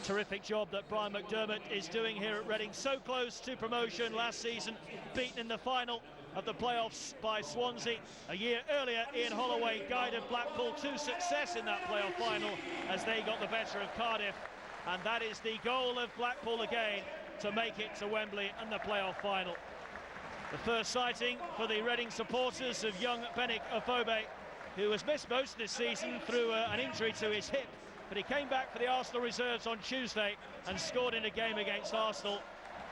Terrific job that Brian McDermott is doing here at Reading. So close to promotion last season, beaten in the final of the playoffs by Swansea. A year earlier, Ian Holloway guided Blackpool to success in that playoff final as they got the better of Cardiff. And that is the goal of Blackpool again, to make it to Wembley and the playoff final. The first sighting for the Reading supporters of young Benik Afobe, who has missed most of this season through an injury to his hip. But he came back for the Arsenal reserves on Tuesday and scored in a game against Arsenal,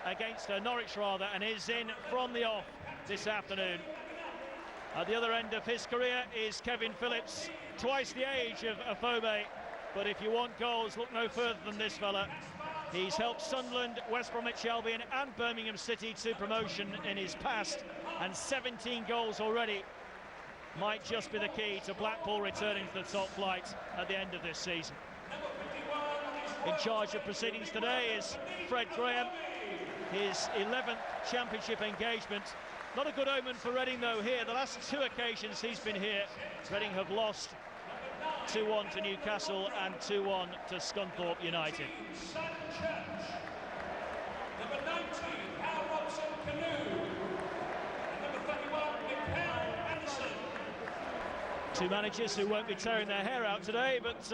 against Norwich rather, and is in from the off this afternoon. At the other end of his career is Kevin Phillips, twice the age of Afobe, but if you want goals, look no further than this fella. He's helped Sunderland, West Bromwich Albion and Birmingham City to promotion in his past, and 17 goals already. Might just be the key to Blackpool returning to the top flight at the end of this season. In charge of proceedings today is Fred Graham, his 11th championship engagement. Not a good omen for Reading though here. The last two occasions he's been here, Reading have lost 2-1 to Newcastle and 2-1 to Scunthorpe United. Number 19, Hal Robson-Canoe. Two managers who won't be tearing their hair out today, but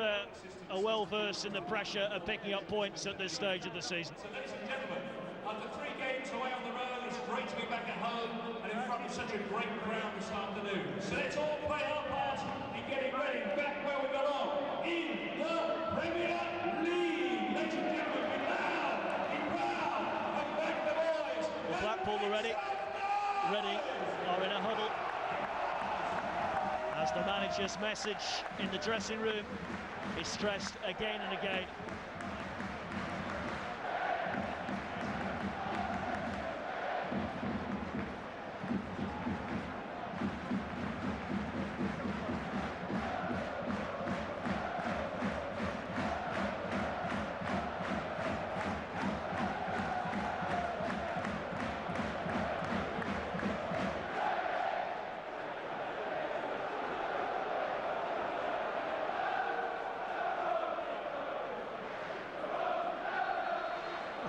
are well versed in the pressure of picking up points at this stage of the season. So ladies and gentlemen, after 3 games away on the road, it's great to be back at home and in front of such a great crowd this afternoon. So let's all play our part in getting ready back where we belong, in the Premier League. Ladies and gentlemen, be loud, be proud, and back the boys. Well, Blackpool are ready. Reading are in a huddle, as the manager's message in the dressing room is stressed again and again.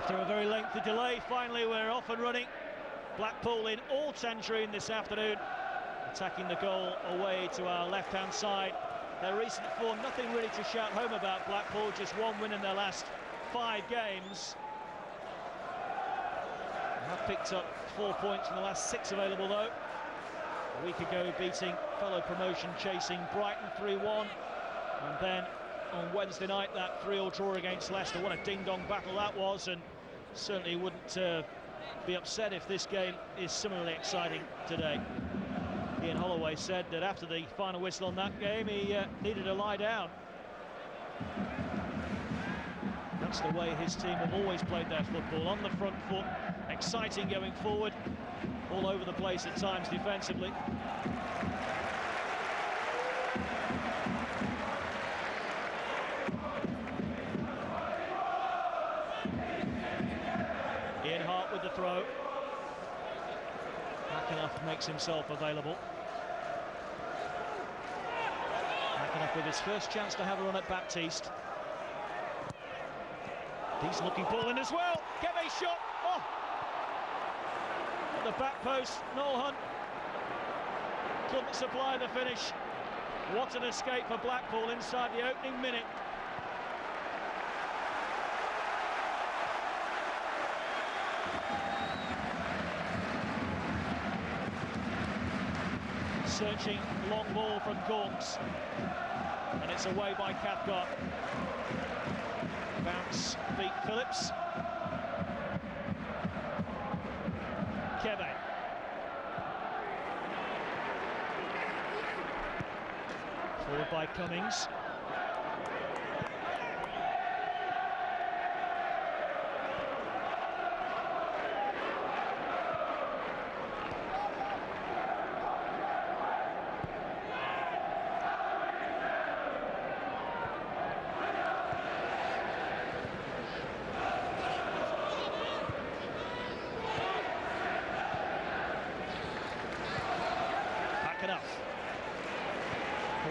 After a very lengthy delay, finally we're off and running. Blackpool in all tangerine this afternoon, attacking the goal away to our left-hand side. Their recent form, nothing really to shout home about Blackpool, just one win in their last 5 games. They have picked up 4 points from the last 6 available though. A week ago beating fellow promotion chasing Brighton 3-1, and then on Wednesday night that 3-3 draw against Leicester. What a ding-dong battle that was, and certainly wouldn't be upset if this game is similarly exciting today. Ian Holloway said that after the final whistle on that game he needed to lie down. That's the way his team have always played their football, on the front foot, exciting going forward, all over the place at times defensively. Ian Hart with the throw. McAnuff makes himself available. McAnuff with his first chance to have a run at Baptiste. Decent looking ball in as well. Kebe shot. Oh! At the back post, Noel Hunt couldn't supply the finish. What an escape for Blackpool inside the opening minute. Searching long ball from Corks, and it's away by Cathcart. Bounce beat Phillips. Kebe. Forward by Cummings.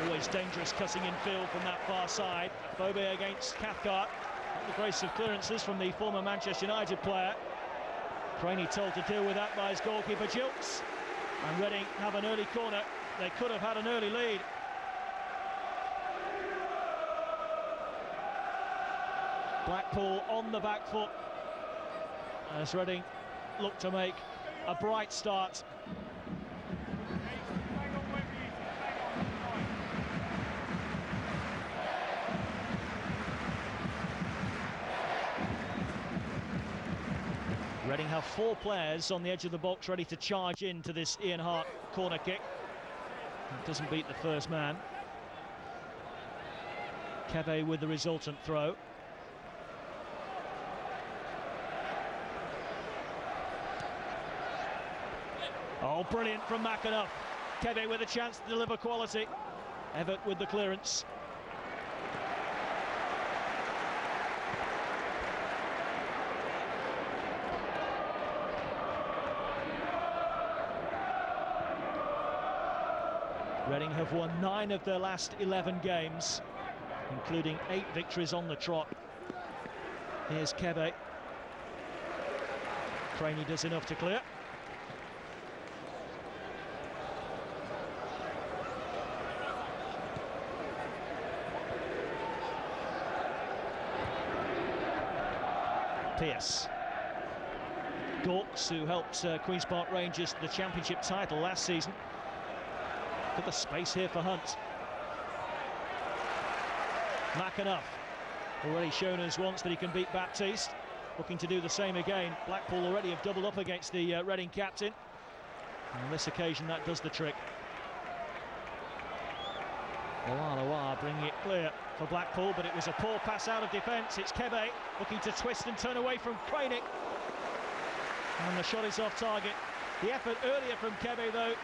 Always dangerous cutting in field from that far side. Afobe against Cathcart. abrasive clearances from the former Manchester United player. Craney told to deal with that by his goalkeeper Gilks. And Reading have an early corner. They could have had an early lead. Blackpool on the back foot as Reading look to make a bright start. Reading have 4 players on the edge of the box ready to charge into this Ian Hart corner kick. It doesn't beat the first man. Kebe with the resultant throw. Oh, brilliant from McAnuff. Kebe with a chance to deliver quality. Everett with the clearance. Reading have won 9 of their last 11 games, including 8 victories on the trot. Here's Kebe. Craney does enough to clear. Pearce. Gawkes, who helped Queen's Park Rangers to the championship title last season. Got the space here for Hunt. McAnuff, already shown us once that he can beat Baptiste, looking to do the same again. Blackpool already have doubled up against the Reading captain. And on this occasion, that does the trick. Loa bringing it clear for Blackpool, but it was a poor pass out of defence. It's Kebe looking to twist and turn away from Craney. And the shot is off target. The effort earlier from Kebe, though,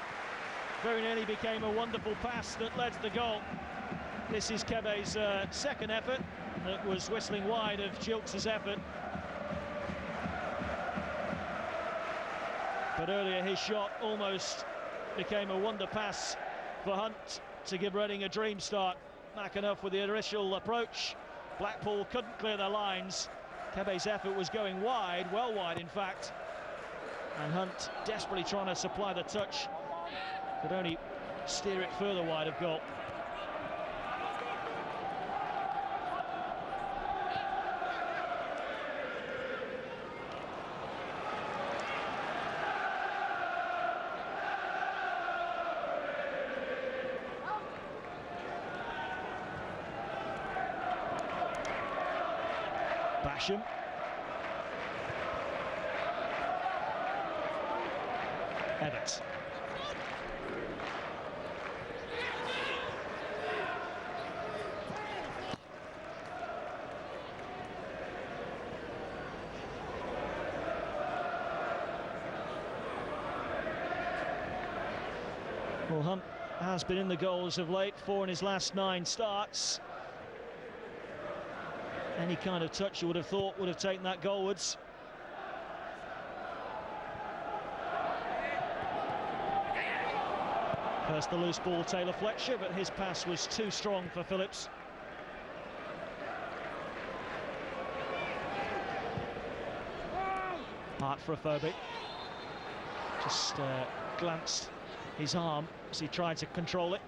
very nearly became a wonderful pass that led to the goal. This is Kebe's second effort. It was whistling wide of Gilks' effort. But earlier his shot almost became a wonder pass for Hunt to give Reading a dream start. McAnuff with the initial approach. Blackpool couldn't clear their lines. Kebe's effort was going wide, well wide in fact. And Hunt desperately trying to supply the touch. Could only steer it further wide of goal. Basham. Everett. Well, Hunt has been in the goals of late, 4 in his last 9 starts. Any kind of touch you would have thought would have taken that goalwards. First the loose ball, Taylor Fletcher, but his pass was too strong for Phillips. Hart for a Phobie. Just glanced his arm as he tried to control it.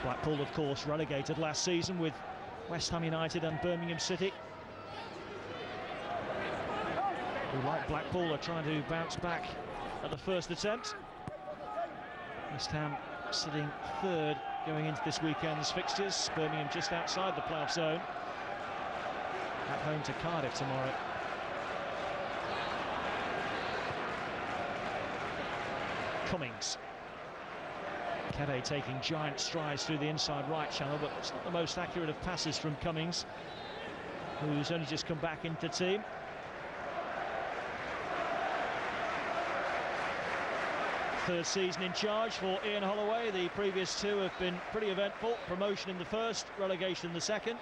Blackpool, of course, relegated last season with West Ham United and Birmingham City, who, like Blackpool, are trying to bounce back at the first attempt. West Ham sitting 3rd going into this weekend's fixtures. Birmingham just outside the playoff zone. At home to Cardiff tomorrow. Cummings. Kebe taking giant strides through the inside right channel, but it's not the most accurate of passes from Cummings, who's only just come back into the team. Third season in charge for Ian Holloway. The previous two have been pretty eventful. Promotion in the first, relegation in the second.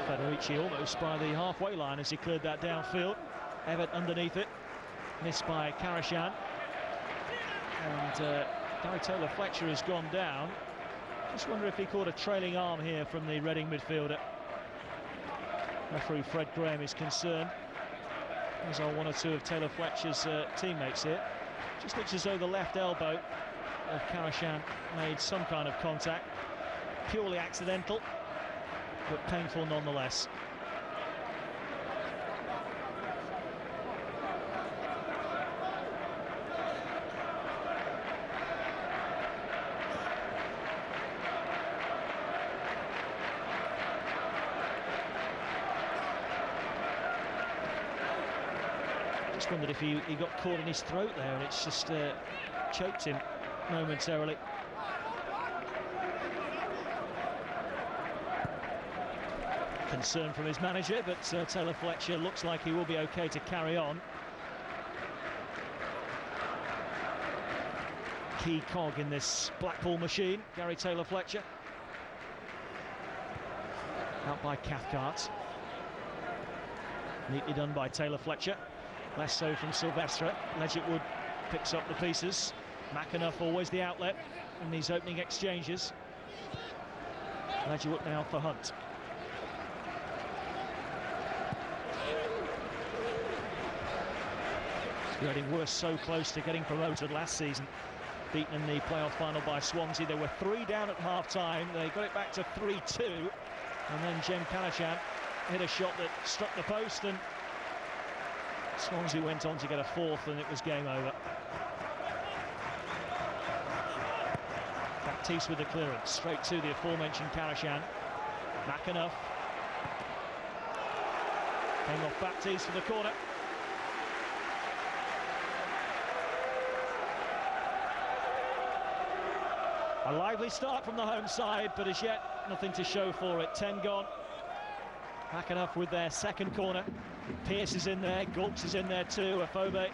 Federici almost by the halfway line as he cleared that downfield. Everett underneath it, missed by Karashan. And Gary Taylor-Fletcher has gone down. Just wonder if he caught a trailing arm here from the Reading midfielder. Referee Fred Graham is concerned, as are one or two of Taylor-Fletcher's teammates here. Just looks as though the left elbow of Karashan made some kind of contact. Purely accidental, but painful nonetheless. Just wondered if he got caught in his throat there, and it's just choked him momentarily. Concern from his manager, but Taylor-Fletcher looks like he will be okay to carry on. Key cog in this Blackpool machine, Gary Taylor-Fletcher. Out by Cathcart. Neatly done by Taylor-Fletcher. Less so from Silvestre. Ledgerwood picks up the pieces. McAnuff always the outlet in these opening exchanges. Ledgerwood now for Hunt. Reading were so close to getting promoted last season, beaten in the playoff final by Swansea. They were 3 down at half-time. They got it back to 3-2, and then Jem Karashan hit a shot that struck the post, and Swansea went on to get a fourth, and it was game over. Baptiste with the clearance, straight to the aforementioned Karashan. McAnuff came off Baptiste for the corner. A lively start from the home side, but as yet nothing to show for it. 10 gone. McAnuff with their second corner. Pearce is in there, Gulks is in there too. Afobe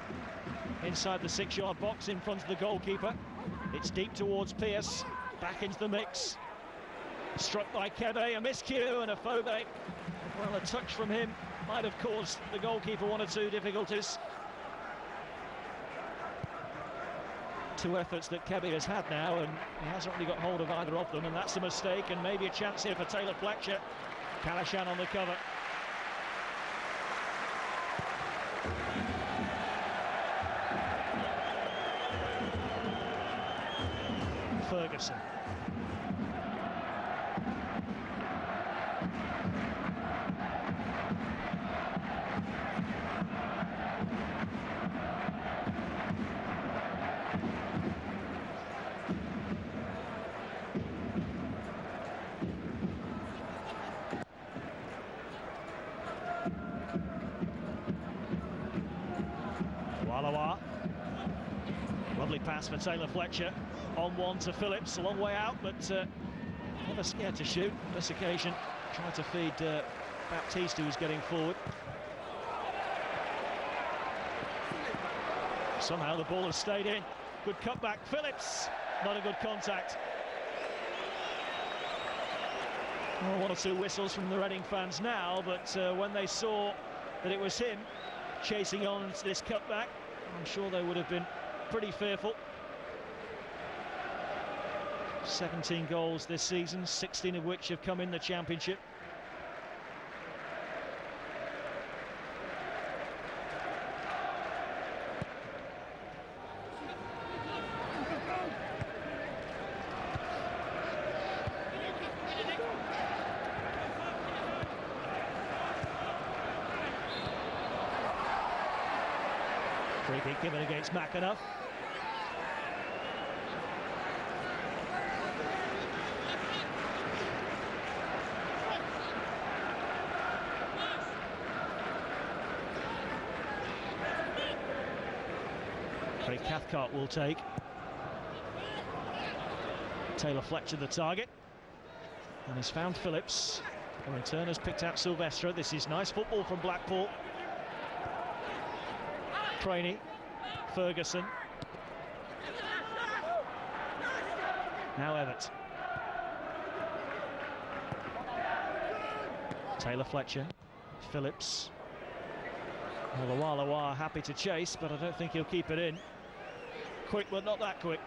inside the 6-yard box in front of the goalkeeper. It's deep towards Pearce, back into the mix. Struck by Kebe, a miscue, and Afobe, well, a touch from him might have caused the goalkeeper 1 or 2 difficulties. 2 efforts that Kebe has had now, and he hasn't really got hold of either of them, and that's a mistake, and maybe a chance here for Taylor-Fletcher. Karashan on the cover. Ferguson. Lovely pass for Taylor-Fletcher. On one to Phillips, a long way out, but never scared to shoot. This occasion, trying to feed Baptiste, who was getting forward. Somehow the ball has stayed in. Good cutback. Phillips, not a good contact. Well, 1 or 2 whistles from the Reading fans now, but when they saw that it was him chasing on to this cutback, I'm sure they would have been pretty fearful. 17 goals this season, 16 of which have come in the Championship. Free kick given against McAnuff. Cathcart will take. Taylor Fletcher the target. And he's found Phillips. The return has picked out Silvestre. This is nice football from Blackpool. Craney, Ferguson. Now Evert. Taylor Fletcher, Phillips. Well, Lawalawa happy to chase, but I don't think he'll keep it in. Quick, but not that quick.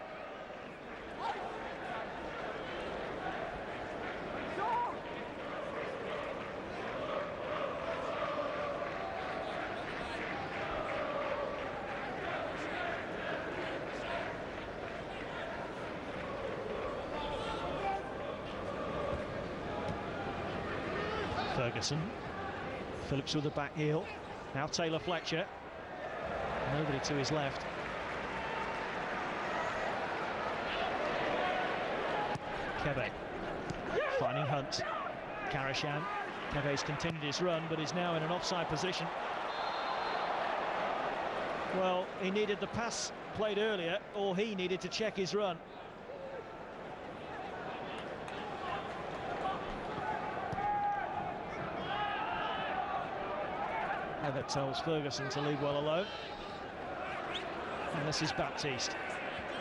Ferguson, Phillips with the back heel. Now Taylor Fletcher. Nobody to his left. Kebe finding Hunt. Karashan. Kebe's continued his run, but is now in an offside position. Well, he needed the pass played earlier, or he needed to check his run. Evert tells Ferguson to leave well alone. And this is Baptiste.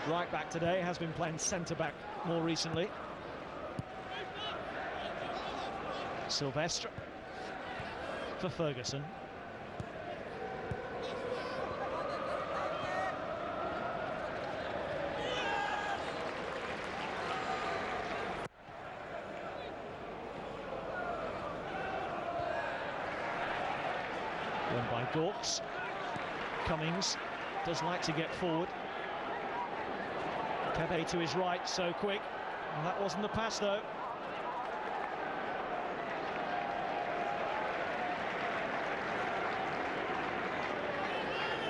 Right back today, has been playing centre-back more recently. Silvestre for Ferguson. Won by Gawks. Cummings does like to get forward. Kebe to his right, so quick. And that wasn't the pass, though.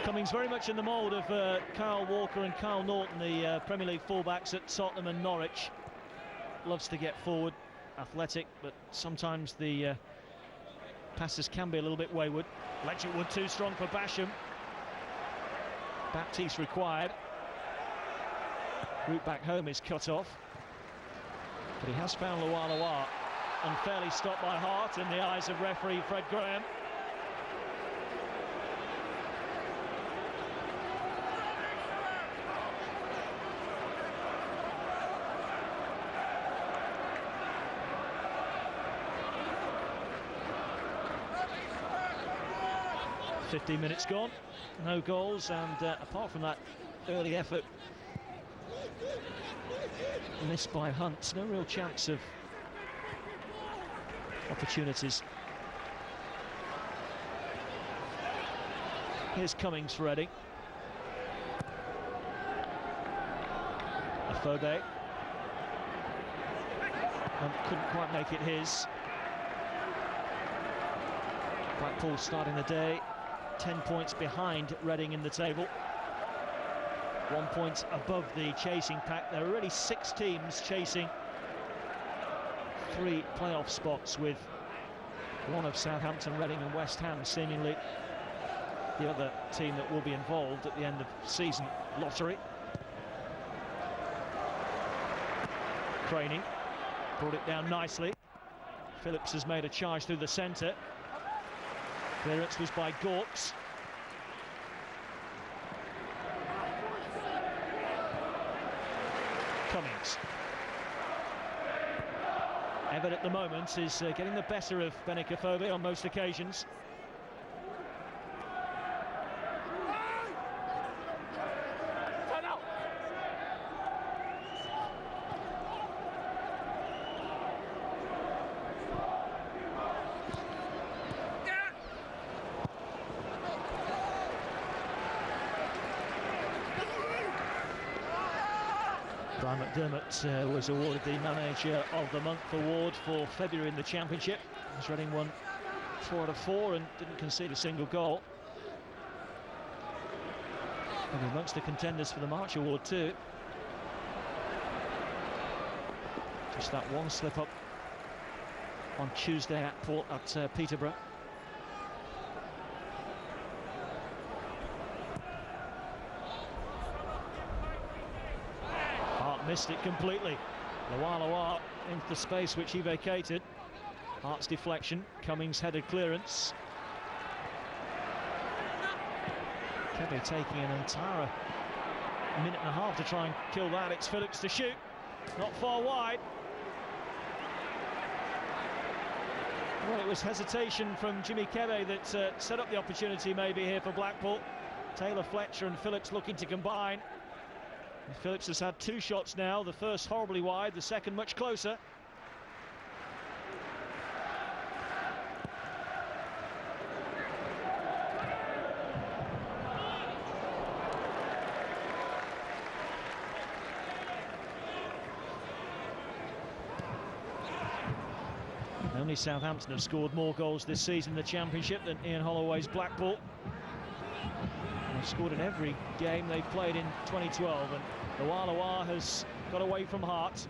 Cummings very much in the mould of Kyle Walker and Kyle Norton, the Premier League fullbacks at Tottenham and Norwich. Loves to get forward, athletic, but sometimes the passes can be a little bit wayward. Ledgerwood too strong for Basham. Baptiste required. Route back home is cut off. But he has found Lawalawa. Unfairly stopped by Hart in the eyes of referee Fred Graham. "15 minutes gone, no goals, and apart from that early effort missed by Hunt, no real chance of opportunities." Here's Cummings for Reading. Afobe. Couldn't quite make it his. Blackpool starting the day 10 points behind Reading in the table. 1 point above the chasing pack. There are already 6 teams chasing 3 playoff spots, with one of Southampton, Reading and West Ham seemingly the other team that will be involved at the end of season lottery. Craney brought it down nicely. Phillips has made a charge through the centre. Clearance was by Gawks. Cummings. Evert at the moment is getting the better of Benikafobe on most occasions. Brian McDermott was awarded the Manager of the Month award for February in the Championship. As Reading won 4 out of 4 and didn't concede a single goal. And amongst the contenders for the March award too. Just that one slip up on Tuesday at Peterborough. Missed it completely. Loa into the space which he vacated. Hart's deflection, Cummings headed clearance. Kebe taking an entire minute and a half to try and kill that. It's Phillips to shoot, not far wide. Well, it was hesitation from Jimmy Kebe that set up the opportunity maybe here for Blackpool. Taylor, Fletcher and Phillips looking to combine. And Phillips has had 2 shots now, the first horribly wide, the second much closer. Only Southampton have scored more goals this season in the Championship than Ian Holloway's Blackpool. They've scored in every game they've played in 2012, and Loa has got away from Hart.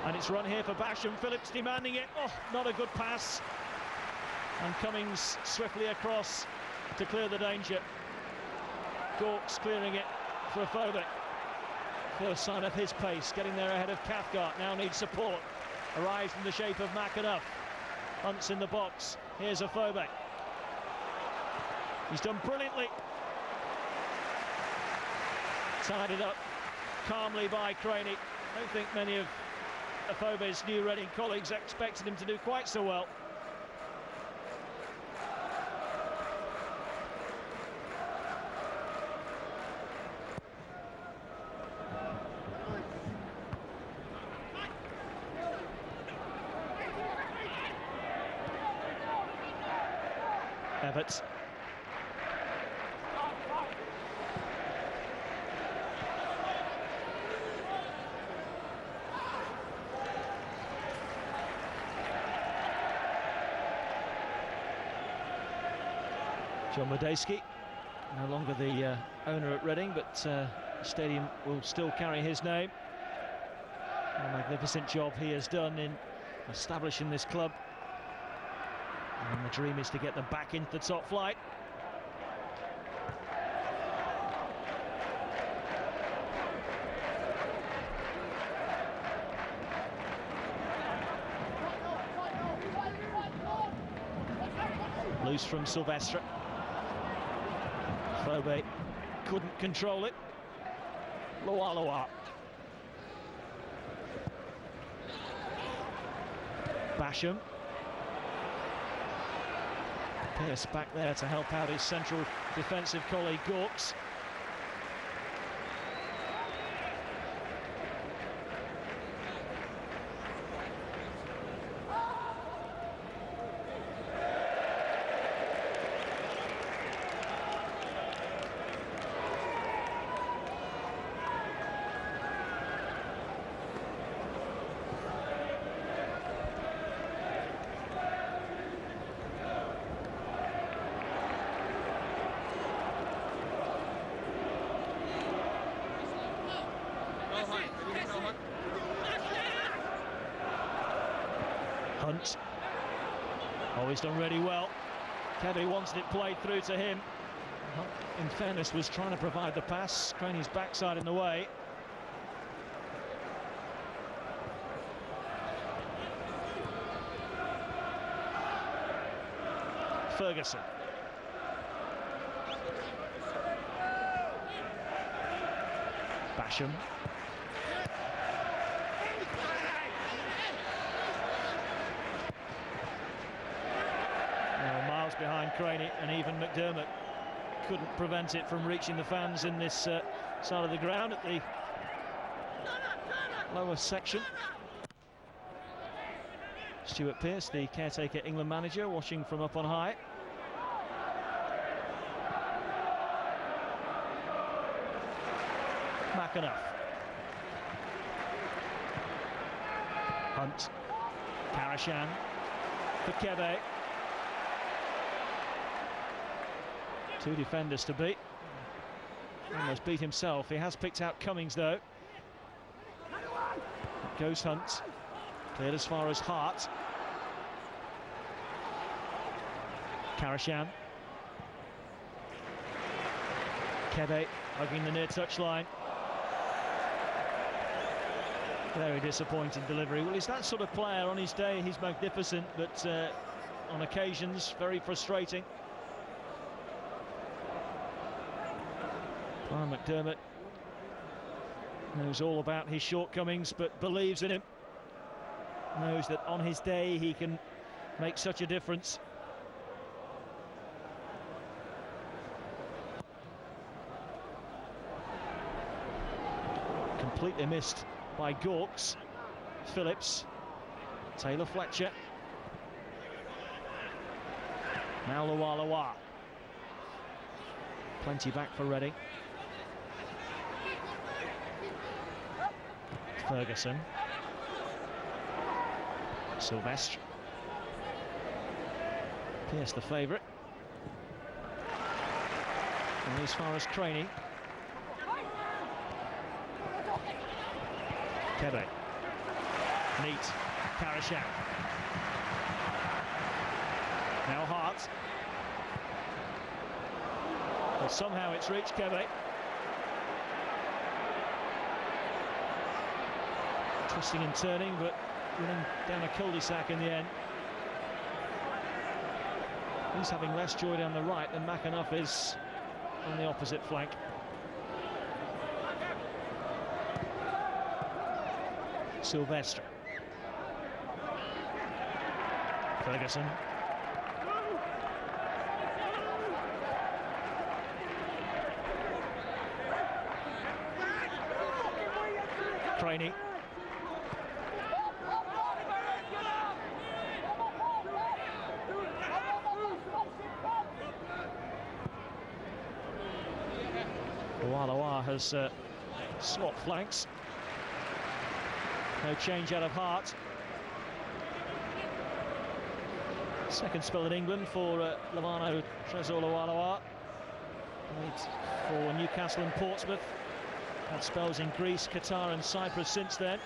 And it's run here for Basham, Phillips demanding it. Oh, not a good pass. And Cummings swiftly across to clear the danger. Gawks clearing it for Afobe. First sign of his pace, getting there ahead of Cathcart, now needs support. Arrives in the shape of McAnuff. Hunt's in the box. Here's Afobe. He's done brilliantly. Tied it up calmly by Craney. I don't think many of Afobe's new Reading colleagues expected him to do quite so well. Everett. John Modesky, no longer the owner at Reading, but the stadium will still carry his name. A magnificent job he has done in establishing this club. And the dream is to get them back into the top flight. Loose from Silvestre. Afobe couldn't control it. Loa. Basham. Pearce back there to help out his central defensive colleague Gawks. Hunt. Oh, he's done really well. Kebe wanted it played through to him. Hunt, in fairness, was trying to provide the pass. Craney's backside in the way. Ferguson. Basham. Miles behind Craney, and even McDermott couldn't prevent it from reaching the fans in this side of the ground at the lower section. Stuart Pearce, the caretaker England manager, watching from up on high. McAnuff. Hunt. Karashan for Kebe. 2 defenders to beat. Almost beat himself. He has picked out Cummings though. Goes Hunt. Cleared as far as Hart. Karashan. Kebe hugging the near touchline. Very disappointing delivery. Well, he's that sort of player. On his day, he's magnificent, but on occasions, very frustrating. Brian McDermott knows all about his shortcomings, but believes in him. Knows that on his day, he can make such a difference. Completely missed by Gawks. Phillips, Taylor Fletcher, now Lualawa. Plenty back for Reading. Ferguson, Sylvestre, Pierce the favourite, and as far as Craney. Kebe, neat, Karashak, now Hart, but somehow it's reached Kebe. Twisting and turning, but running down a cul-de-sac in the end. He's having less joy down the right than McAnuff is on the opposite flank. Sylvestre, Ferguson, Craney, Lualawa has swapped flanks. No change out of Hart. Second spell in England for Lavano Trezor Lualawa. Played for Newcastle and Portsmouth. Had spells in Greece, Qatar and Cyprus since then.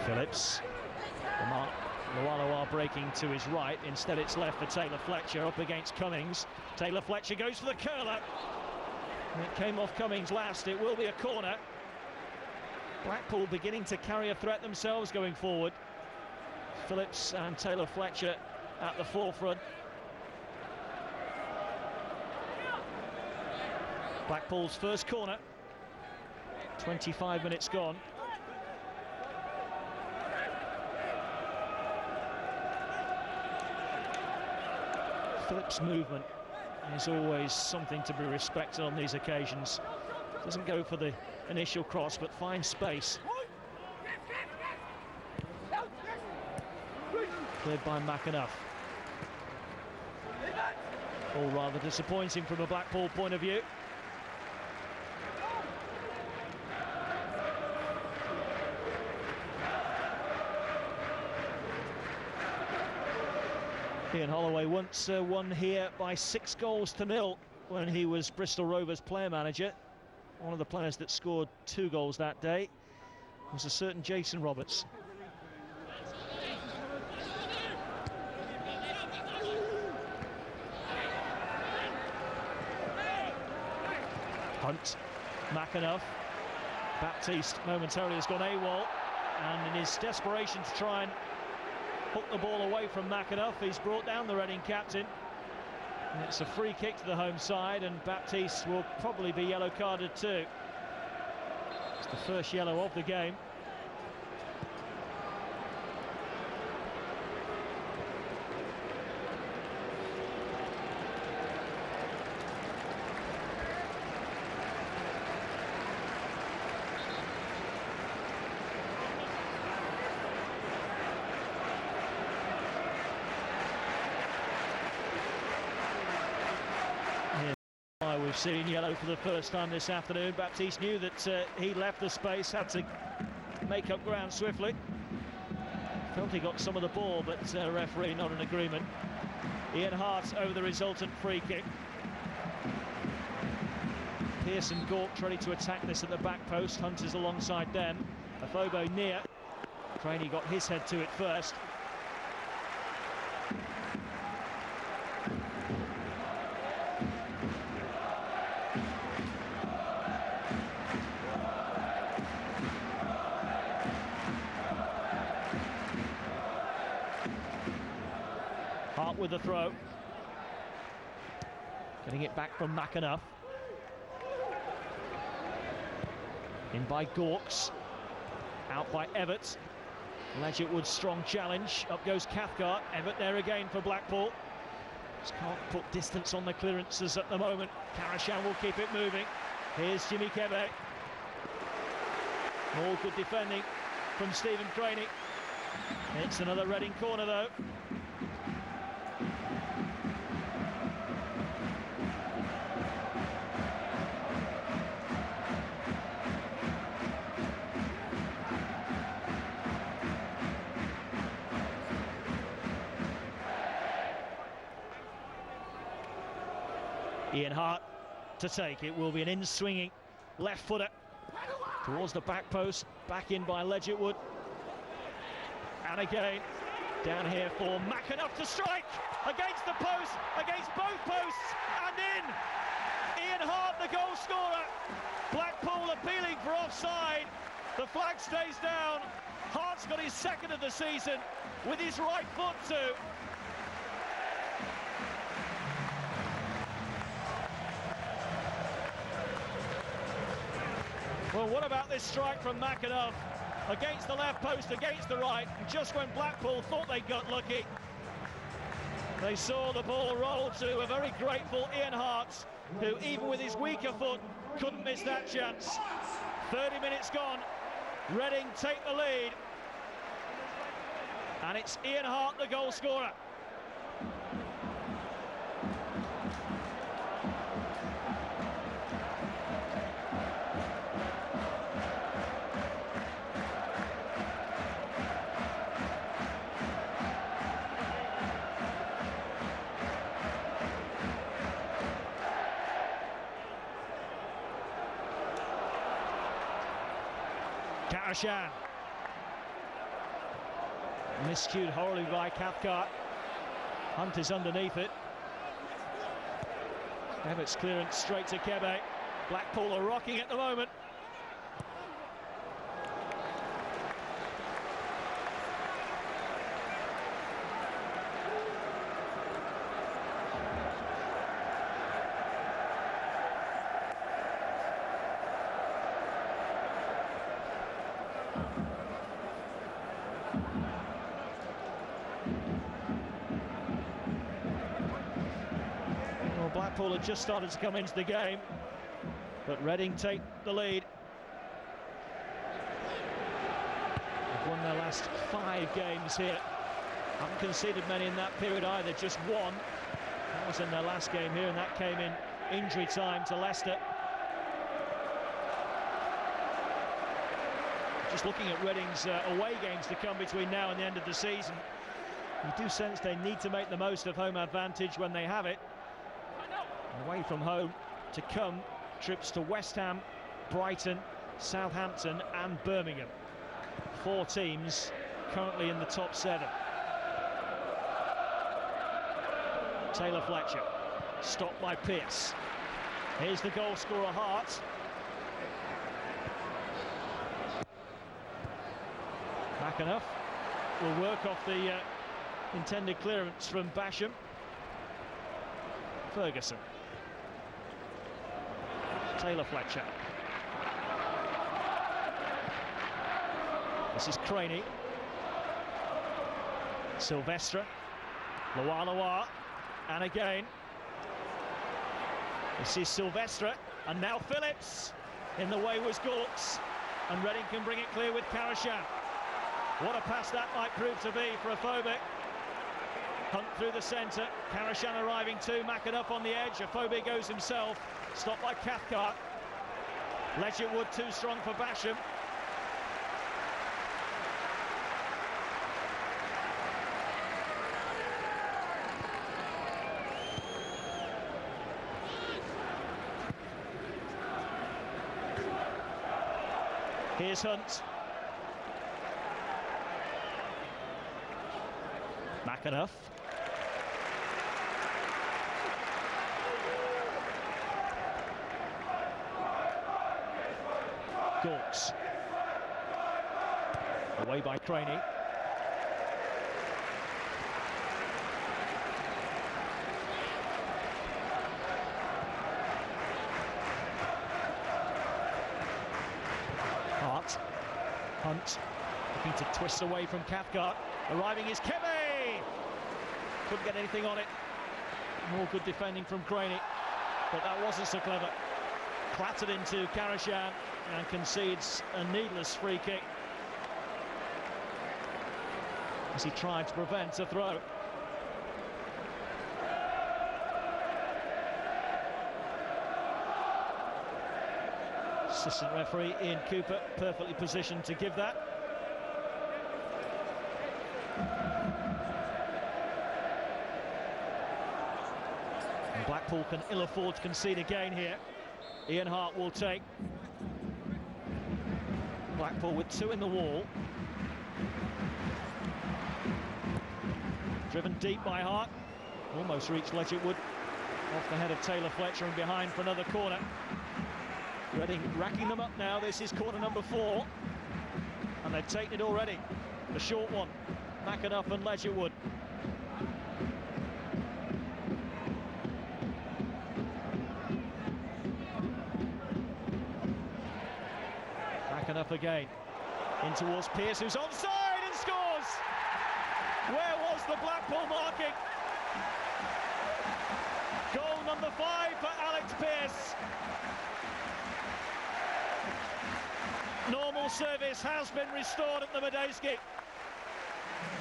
Phillips, Lualawa breaking to his right. Instead it's left for Taylor Fletcher up against Cummings. Taylor Fletcher goes for the curler. And it came off Cummings last. It will be a corner. Blackpool beginning to carry a threat themselves going forward. Phillips and Taylor Fletcher at the forefront. Blackpool's first corner. 25 minutes gone. Phillips' movement is always something to be respected on these occasions. Doesn't go for the initial cross, but finds space. Cleared by McAnuff. All rather disappointing from a Blackpool point of view. Ian Holloway once won here by 6-0 when he was Bristol Rovers player manager. One of the players that scored 2 goals that day was a certain Jason Roberts. Hunt, McAnuff, Baptiste momentarily has gone AWOL, and in his desperation to try and hook the ball away from McAnuff, he's brought down the Reading captain. And it's a free kick to the home side, and Baptiste will probably be yellow carded too. It's the first yellow of the game. we've seen yellow for the first time this afternoon. Baptiste knew that he left the space, had to make up ground swiftly. Felt he got some of the ball, but referee not in agreement. Ian Hart over the resultant free kick. Pearson Gawkes ready to attack this at the back post. Hunt is alongside them. Afobe near. Craney got his head to it first. Hart with the throw. Getting it back from McAnuff. In by Gawkes. Out by Everett. Ledgerwood's strong challenge. Up goes Cathcart. Everett there again for Blackpool. Just can't put distance on the clearances at the moment. Karashan will keep it moving. Here's Jimmy Kebe. All good defending from Stephen Craney. It's another Reading corner though. Ian Hart to take. It will be an in-swinging left footer towards the back post. Back in by Ledgerwood. And again, down here for McAnuff to strike against the post, against both posts, and in. Ian Hart, the goal scorer. Blackpool appealing for offside. The flag stays down. Hart's got his second of the season with his right foot too. Well, what about this strike from McAnuff against the left post, against the right, just when Blackpool thought they got lucky. They saw the ball roll to a very grateful Ian Hart, who even with his weaker foot couldn't miss that chance. 30 minutes gone, Reading take the lead, and it's Ian Hart the goal scorer. Karashan. Miscued horribly by Cathcart. Hunt is underneath it. Everett's clearance straight to Kebe. Blackpool are rocking at the moment. Blackpool had just started to come into the game, but Reading take the lead. They've won their last 5 games here. Haven't conceded many in that period either, just one. That was in their last game here, and that came in injury time to Leicester. Just looking at Reading's away games to come between now and the end of the season, you do sense they need to make the most of home advantage when they have it. Away from home to come, trips to West Ham, Brighton, Southampton and Birmingham. 4 teams currently in the top 7. Taylor Fletcher, stopped by Pearce. Here's the goal scorer Hart. McAnuff will work off the intended clearance from Basham. Ferguson. Taylor Fletcher. This is Craney. Silvestre. Loa, and again. This is Silvestre, and now Phillips. In the way was Gawkes, and Reading can bring it clear with Karashan. What a pass that might prove to be for Afobe. Hunt through the centre, Karashan arriving too, McAnuff on the edge, Afobe goes himself. Stopped by Cathcart. Ledgerwood too strong for Basham. Here's Hunt. McAnuff. Gawks. Away by Craney. Hart. Hunt. Looking to twist away from Cathcart. Arriving is Kebe! Couldn't get anything on it. More good defending from Craney, but that wasn't so clever. Clattered into Karashan and concedes a needless free kick as he tried to prevent a throw. Assistant referee Ian Cooper perfectly positioned to give that. And Blackpool can ill afford to concede again here. Ian Hart will take. Blackpool with 2 in the wall. Driven deep by Hart. Almost reached Ledgerwood. Off the head of Taylor Fletcher and behind for another corner. Reading racking them up now. This is corner number 4. And they've taken it already. The short one. McAnuff and Ledgerwood. McAnuff again. In towards Pearce, who's onside and scores! Where was the Blackpool marking? Goal number 5 for Alex Pearce. Normal service has been restored at the Medeski.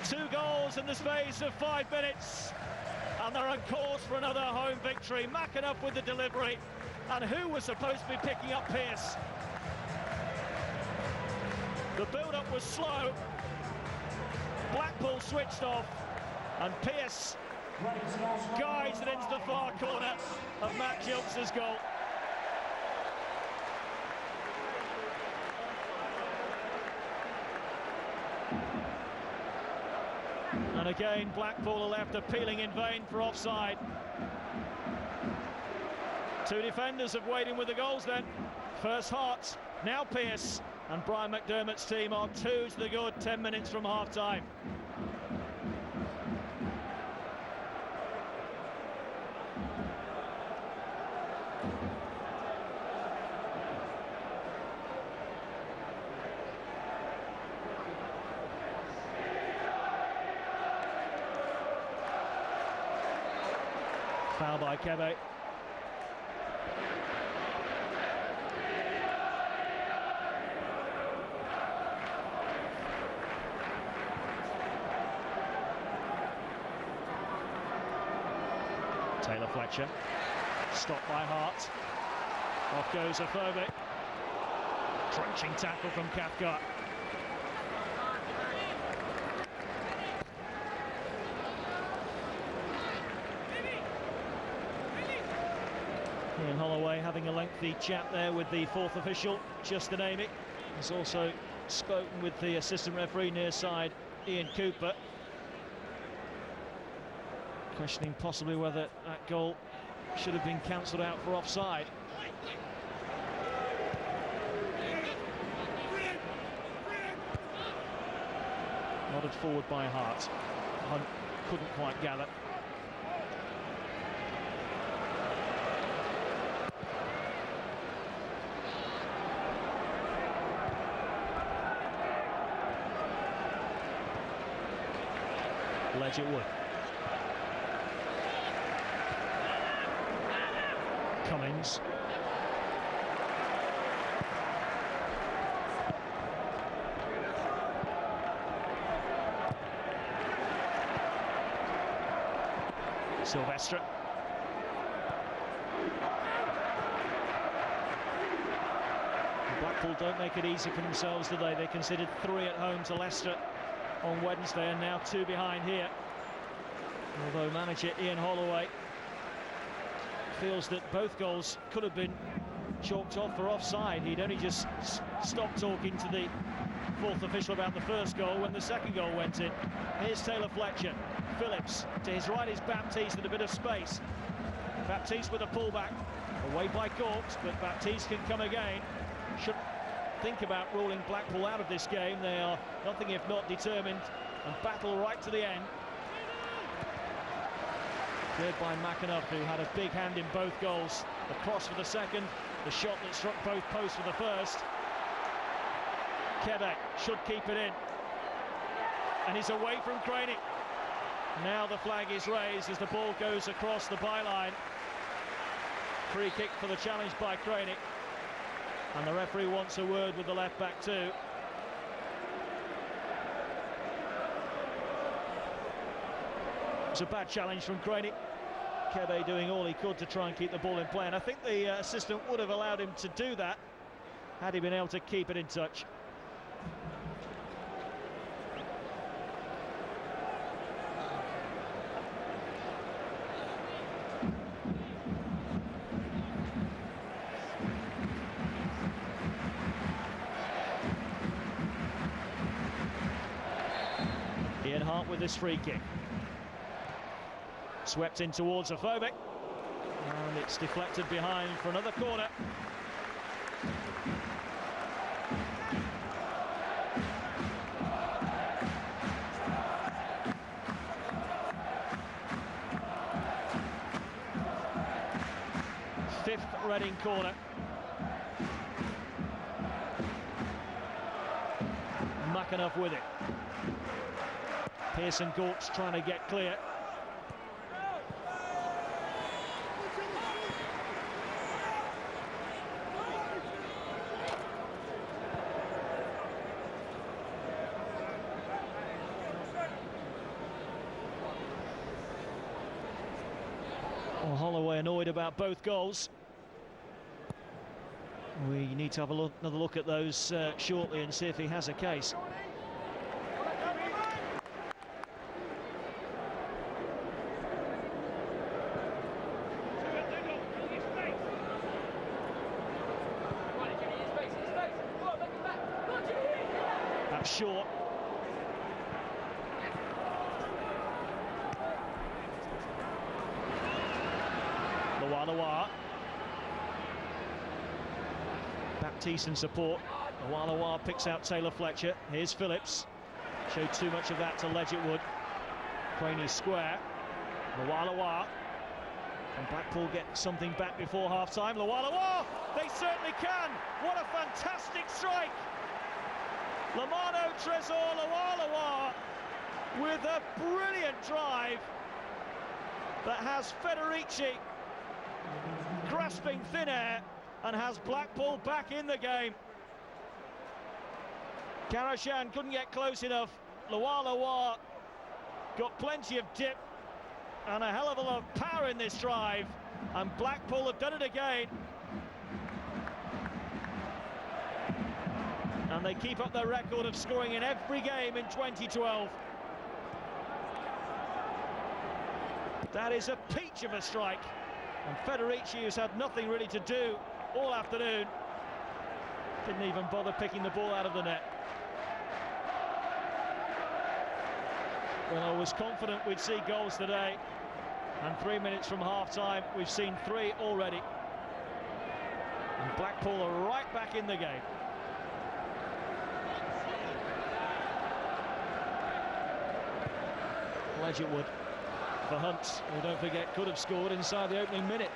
2 goals in the space of 5 minutes. And they're on course for another home victory. McAnuff with the delivery. And who was supposed to be picking up Pearce? The build-up was slow. Blackpool switched off. And Pearce guides it into the far corner of Matt Gilks' goal. And again, Blackpool are left appealing in vain for offside. 2 defenders have weighed in with the goals then. First Hart, now Pearce. And Brian McDermott's team are 2 to the good, 10 minutes from half-time. Foul by Kebe. Taylor Fletcher. Stopped by Hart. Off goes Afobe. Crunching tackle from Cathcart. Ian Holloway having a lengthy chat there with the 4th official, Justin Amy. He's also spoken with the assistant referee near side, Ian Cooper. Questioning possibly whether that goal should have been cancelled out for offside. Nodded forward by Hart. Hunt couldn't quite gather. Ledgerwood. Cummings. Silvestre. Blackpool don't make it easy for themselves, do they? They conceded 3 at home to Leicester on Wednesday and now 2 behind here. Although manager Ian Holloway feels that both goals could have been chalked off for offside. He'd only just stopped talking to the 4th official about the first goal when the second goal went in. Here's Taylor Fletcher. Phillips to his right is Baptiste with a bit of space. Baptiste with a pullback. Away by Corks, but Baptiste can come again. Should think about ruling Blackpool out of this game. They are nothing if not determined and battle right to the end. Cleared by McAnuff, who had a big hand in both goals. The cross for the second, the shot that struck both posts for the first. Kebe should keep it in. And he's away from Craney. Now the flag is raised as the ball goes across the byline. Free kick for the challenge by Craney. And the referee wants a word with the left back too. It's a bad challenge from Craney. Kebe doing all he could to try and keep the ball in play, and I think the assistant would have allowed him to do that had he been able to keep it in touch. Ian Hart with this free kick. Swept in towards Ophobic, and it's deflected behind for another corner. Fifth Reading corner. McAnuff with it. Pearson Gortz trying to get clear. Well, Holloway annoyed about both goals. We need to have another look at those shortly and see if he has a case. That's short. Lawalawa. Baptiste in support. Lawalawa picks out Taylor Fletcher. Here's Phillips. Showed too much of that to Ledgerwood. Craney square. Lawalawa. Can Blackpool get something back before half-time? Lawalawa! They certainly can! What a fantastic strike! Lamano Tresor Lawalawa with a brilliant drive that has Federici grasping thin air and has Blackpool back in the game. Karashan couldn't get close enough. Lawalawa got plenty of dip and a hell of a lot of power in this drive, and Blackpool have done it again. And they keep up their record of scoring in every game in 2012. That is a peach of a strike. And Federici, who's had nothing really to do all afternoon, didn't even bother picking the ball out of the net. Well, I was confident we'd see goals today, and 3 minutes from half-time, we've seen 3 already. And Blackpool are right back in the game. Ledgerwood for Hunt, who, don't forget, could have scored inside the opening minute.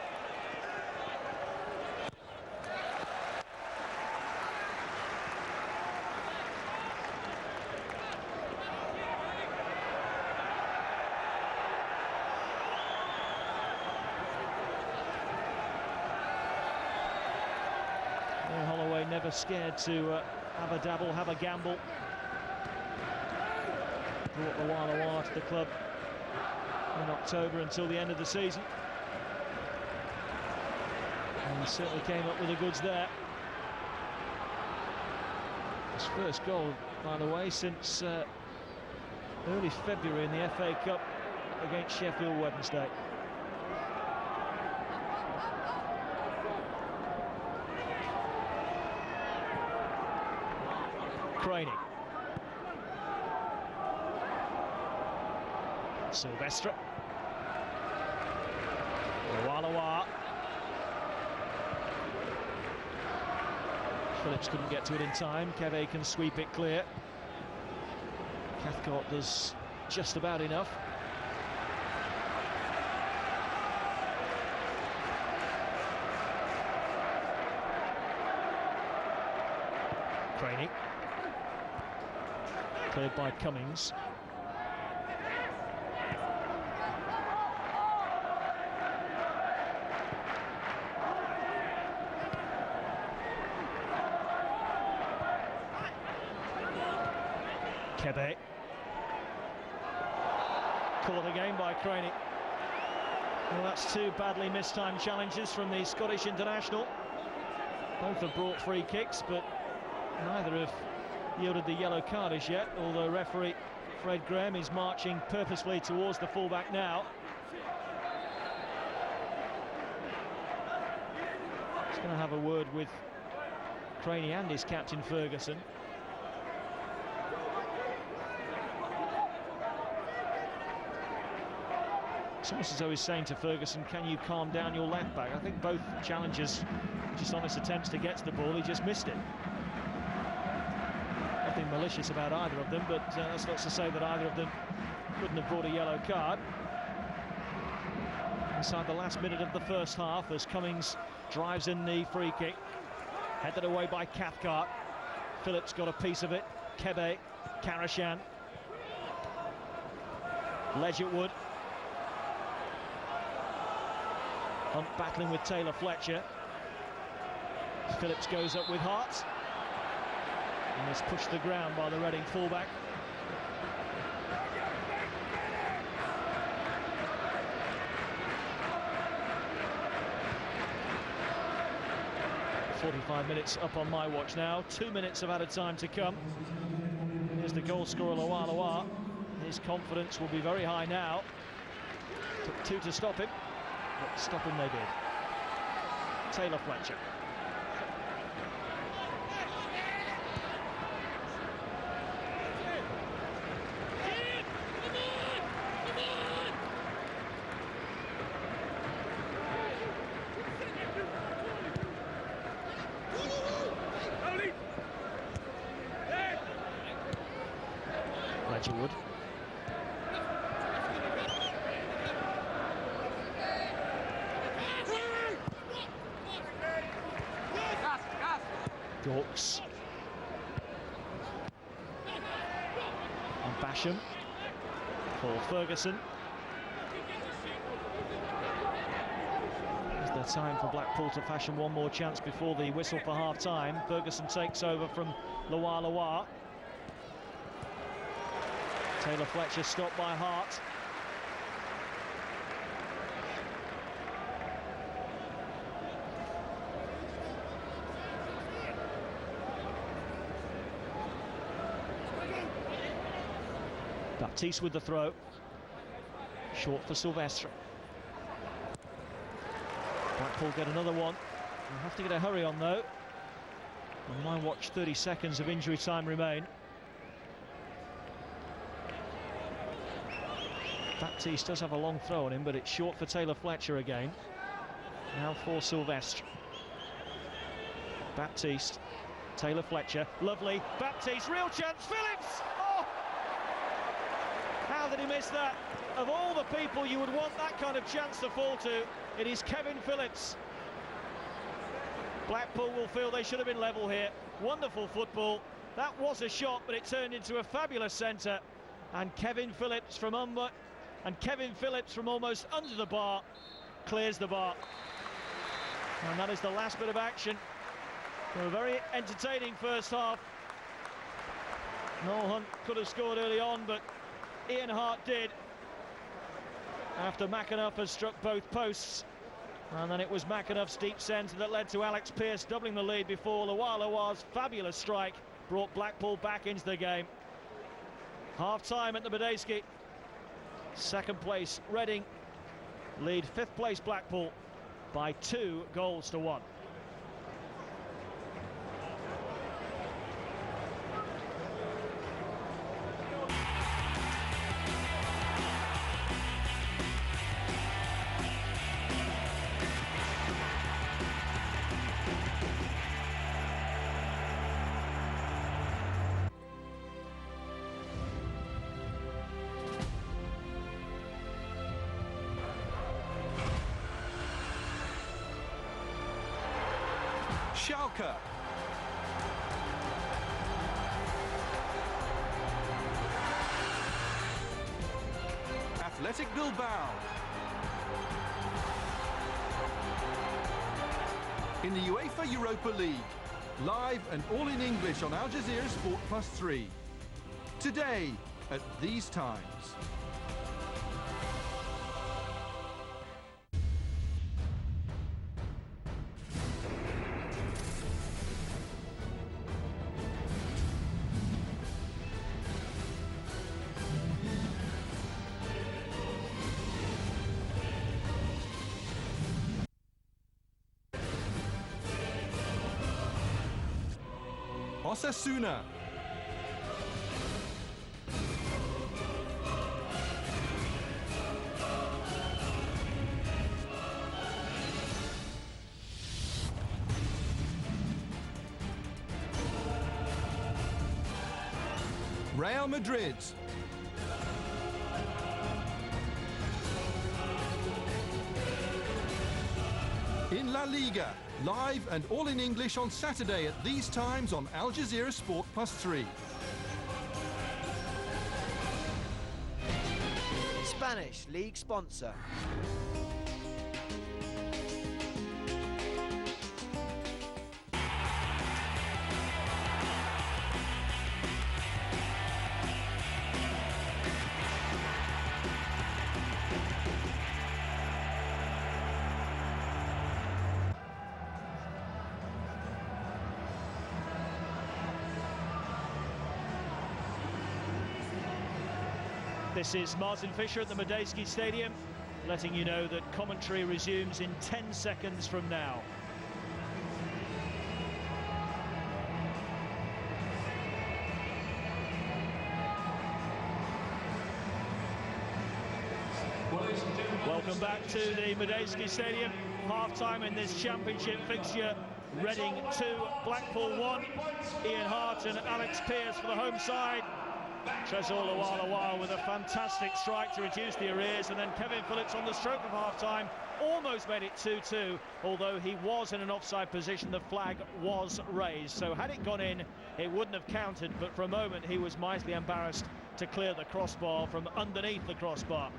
Holloway never scared to have a dabble, have a gamble. Brought Lawalawa to the club in October until the end of the season, and he certainly came up with the goods there. His first goal, by the way, since early February in the FA Cup against Sheffield Wednesday. Craney. Silvestre. Loa. Phillips couldn't get to it in time. Keve can sweep it clear. Cathcart does just about enough. Craney. Cleared by Cummings. Kebe. Caught again by Craney. Well, that's two badly mistimed challenges from the Scottish international. Both have brought free kicks, but neither have yielded the yellow card as yet, although referee Fred Graham is marching purposefully towards the fullback now. He's going to have a word with Craney and his captain Ferguson. It's almost as though he's saying to Ferguson, can you calm down your left back? I think both challengers, just honest attempts to get to the ball, he just missed it. Nothing malicious about either of them, but that's not to say that either of them couldn't have brought a yellow card. Inside the last minute of the first half, as Cummings drives in the free kick, headed away by Cathcart. Phillips got a piece of it. Kebe, Karashan, Ledgerwood. Hunt battling with Taylor Fletcher. Phillips goes up with Hart. And is pushed to the ground by the Reading fullback. "45 minutes up on my watch now. 2 minutes of added time to come. Here's the goal scorer, Loa. His confidence will be very high now. Took two to stop him, but stop him they did. Taylor Fletcher. Ledgerwood. Gawks. And Basham. For Ferguson. Is there time for Blackpool to fashion one more chance before the whistle for half-time? Ferguson takes over from Loa. Taylor Fletcher stopped by Hart. Baptiste with the throw. Short for Silvestre. Blackpool get another one. We'll have to get a hurry on though. On my watch, 30 seconds of injury time remain. Baptiste does have a long throw on him, but it's short for Taylor Fletcher again. Now for Silvestre. Baptiste, Taylor Fletcher, lovely. Baptiste, real chance, Phillips! Oh! How did he miss that? Of all the people you would want that kind of chance to fall to, it is Kevin Phillips. Blackpool will feel they should have been level here. Wonderful football. That was a shot, but it turned into a fabulous centre. And Kevin Phillips from almost under the bar clears the bar. And that is the last bit of action for a very entertaining first half. Noel Hunt could have scored early on, but Ian Hart did after McAnuff had struck both posts. And then it was McAnuff's deep centre that led to Alex Pearce doubling the lead before Loa's fabulous strike brought Blackpool back into the game. Half-time at the Medeski. Second place Reading lead fifth place Blackpool by 2-1. Schalke. Athletic Bilbao. In the UEFA Europa League, live and all in English on Al Jazeera Sport Plus 3. Today, at these times. Osasuna. Real Madrid. In La Liga, live and all in English on Saturday at these times on Al Jazeera Sport Plus 3. Spanish league sponsor. This is Martin Fisher at the Medeski Stadium, letting you know that commentary resumes in 10 seconds from now. Welcome back to the Medeski Stadium. Half-time in this championship fixture. Reading 2, Blackpool 1. Ian Hart and Alex Pearce for the home side. Tresor Lawala with a fantastic strike to reduce the arrears, and then Kevin Phillips on the stroke of half-time almost made it 2-2, although he was in an offside position. The flag was raised, so had it gone in, it wouldn't have counted, but for a moment he was mightily embarrassed to clear the crossbar from underneath the crossbar.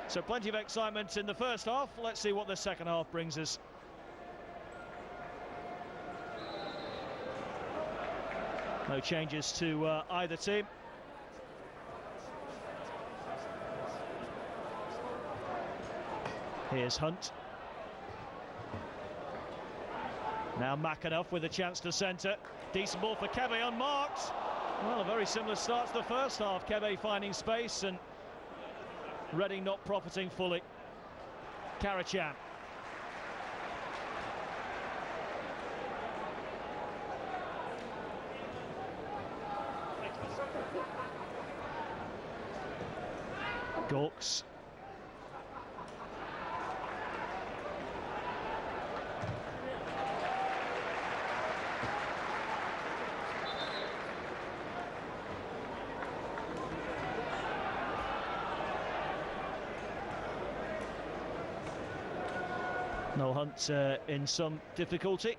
So plenty of excitement in the first half. Let's see what the second half brings us. No changes to either team. Here's Hunt. Now McAnuff with a chance to centre. Decent ball for Kebe, unmarked. Well, a very similar start to the first half. Kebe finding space and Reading not profiting fully. Karachan. Gawks. No, Hunt in some difficulty.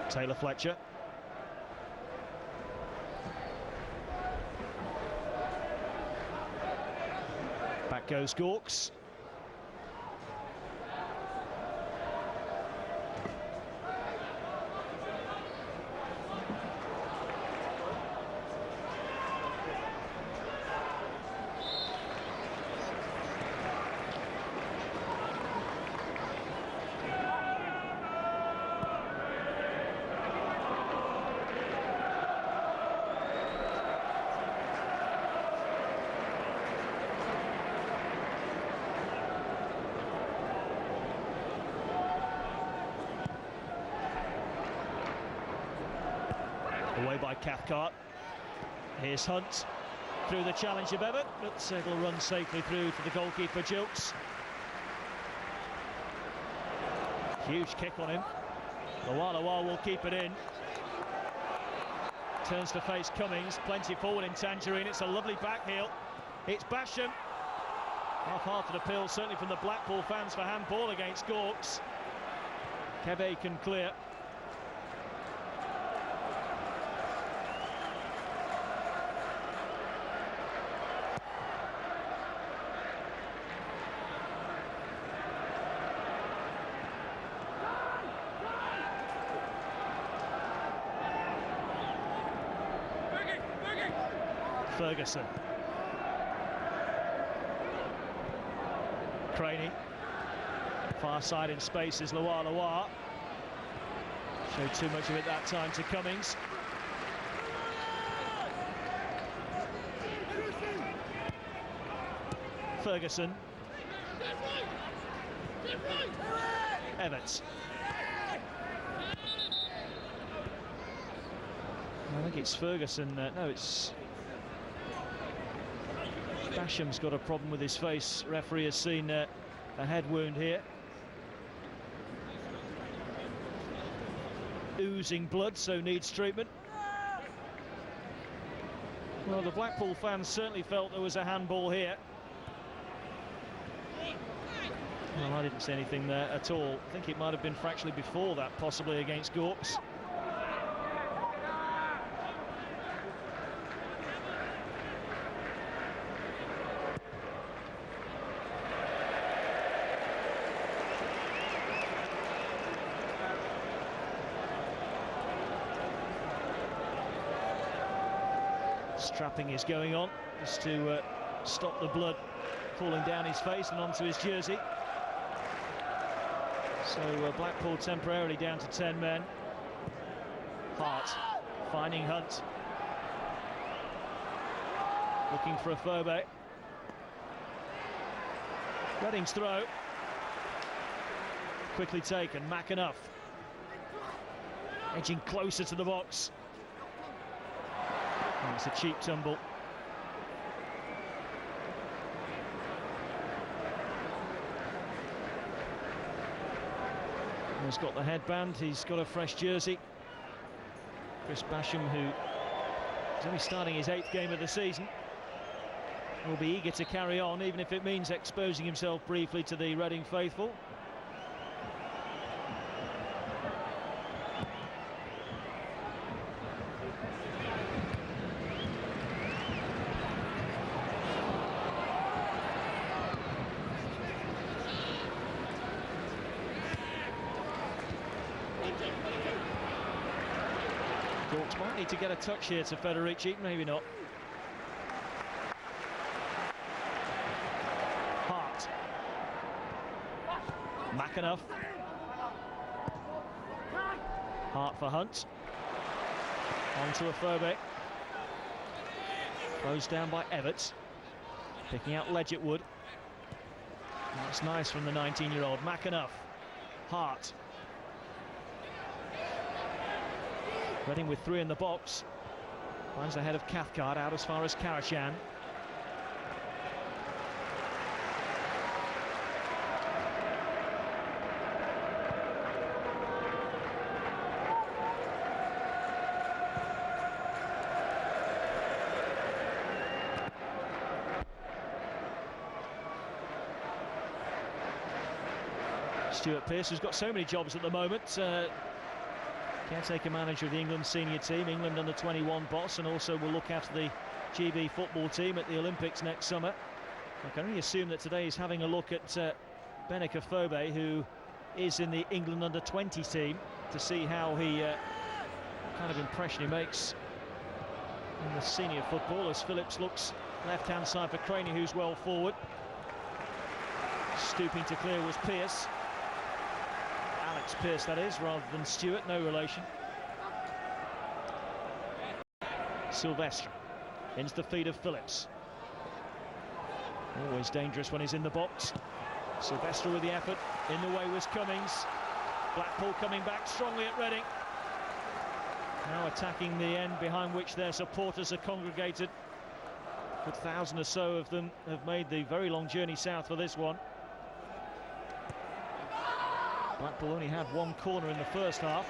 Taylor Fletcher. goes Gawks. Away by Cathcart. Here's Hunt through the challenge of Everett, but it'll run safely through to the goalkeeper, Gilks. Huge kick on him. Lawal will keep it in. Turns to face Cummings, plenty forward in Tangerine. It's a lovely back heel. It's Basham. Half-hearted appeal, certainly from the Blackpool fans, for handball against Gawks. Kebe can clear. Ferguson. Craney. Far side in space is Lawal. Showed too much of it that time to Cummings. Ferguson. Everett. I think it's Ferguson. No, it's Basham's got a problem with his face. Referee has seen a head wound here. Oozing blood, so needs treatment. Well, the Blackpool fans certainly felt there was a handball here. Well, I didn't see anything there at all. I think it might have been fractionally before that, possibly against Gawks. Strapping is going on just to stop the blood falling down his face and onto his jersey. So Blackpool temporarily down to 10 men. Hart finding Hunt. Looking for a Fobe. Reading's throw. Quickly taken, McAnuff. Edging closer to the box. And it's a cheap tumble. He's got the headband, he's got a fresh jersey. Chris Basham, who is only starting his 8th game of the season, will be eager to carry on, even if it means exposing himself briefly to the Reading faithful. Gawks might need to get a touch here to Federici, maybe not. Hart. McAnuff. Hart for Hunt. On to Afobe. Closed down by Everett. Picking out Ledgetwood. That's nice from the 19-year-old. McAnuff. Hart. Reading with 3 in the box. Finds ahead of Cathcart, out as far as Karashan. Stuart Pearce, who's got so many jobs at the moment. Caretaker manager of the England senior team, England under 21 boss, and also will look after the GB football team at the Olympics next summer. I can only assume that today he's having a look at Benik Afobe, who is in the England under-20 team, to see how he, what kind of impression he makes in the senior football, as Phillips looks left-hand side for Craney, who's well forward. Stooping to clear was Pearce. Alex Pearce, that is, rather than Stewart, no relation. Silvestre into the feet of Phillips. Always dangerous when he's in the box. Silvestre with the effort. In the way was Cummings. Blackpool coming back strongly at Reading. Now attacking the end behind which their supporters are congregated. A good 1,000 or so of them have made the very long journey south for this one. Blackpool only had one corner in the first half,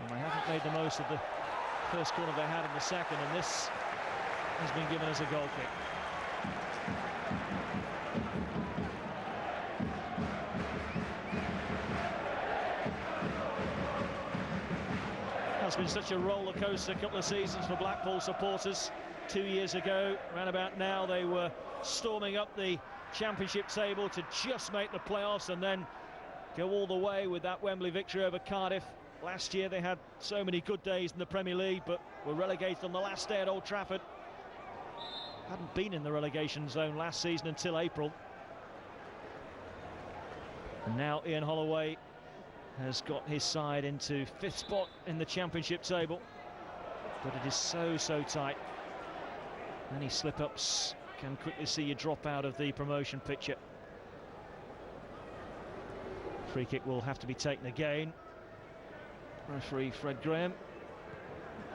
and they haven't made the most of the first corner they had in the second, and this has been given as a goal kick. It's been such a roller coaster couple of seasons for Blackpool supporters. 2 years ago, round about now, they were storming up the championship table to just make the playoffs and then go all the way with that Wembley victory over Cardiff. Last year they had so many good days in the Premier League, but were relegated on the last day at Old Trafford. Hadn't been in the relegation zone last season until April. And now Ian Holloway has got his side into 5th spot in the championship table, but it is so tight. Any slip-ups can quickly see you drop out of the promotion picture. Free kick will have to be taken again. Referee Fred Graham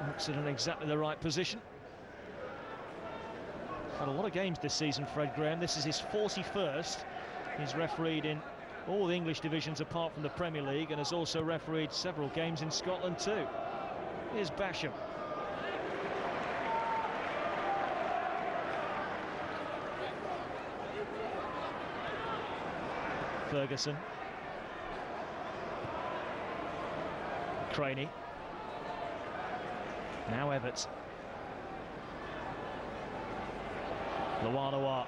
looks it in exactly the right position. Had a lot of games this season, Fred Graham. This is his 41st. He's refereed in all the English divisions apart from the Premier League, and has also refereed several games in Scotland too. Here's Basham. Ferguson. Craney. Now Everts. Lawanoa.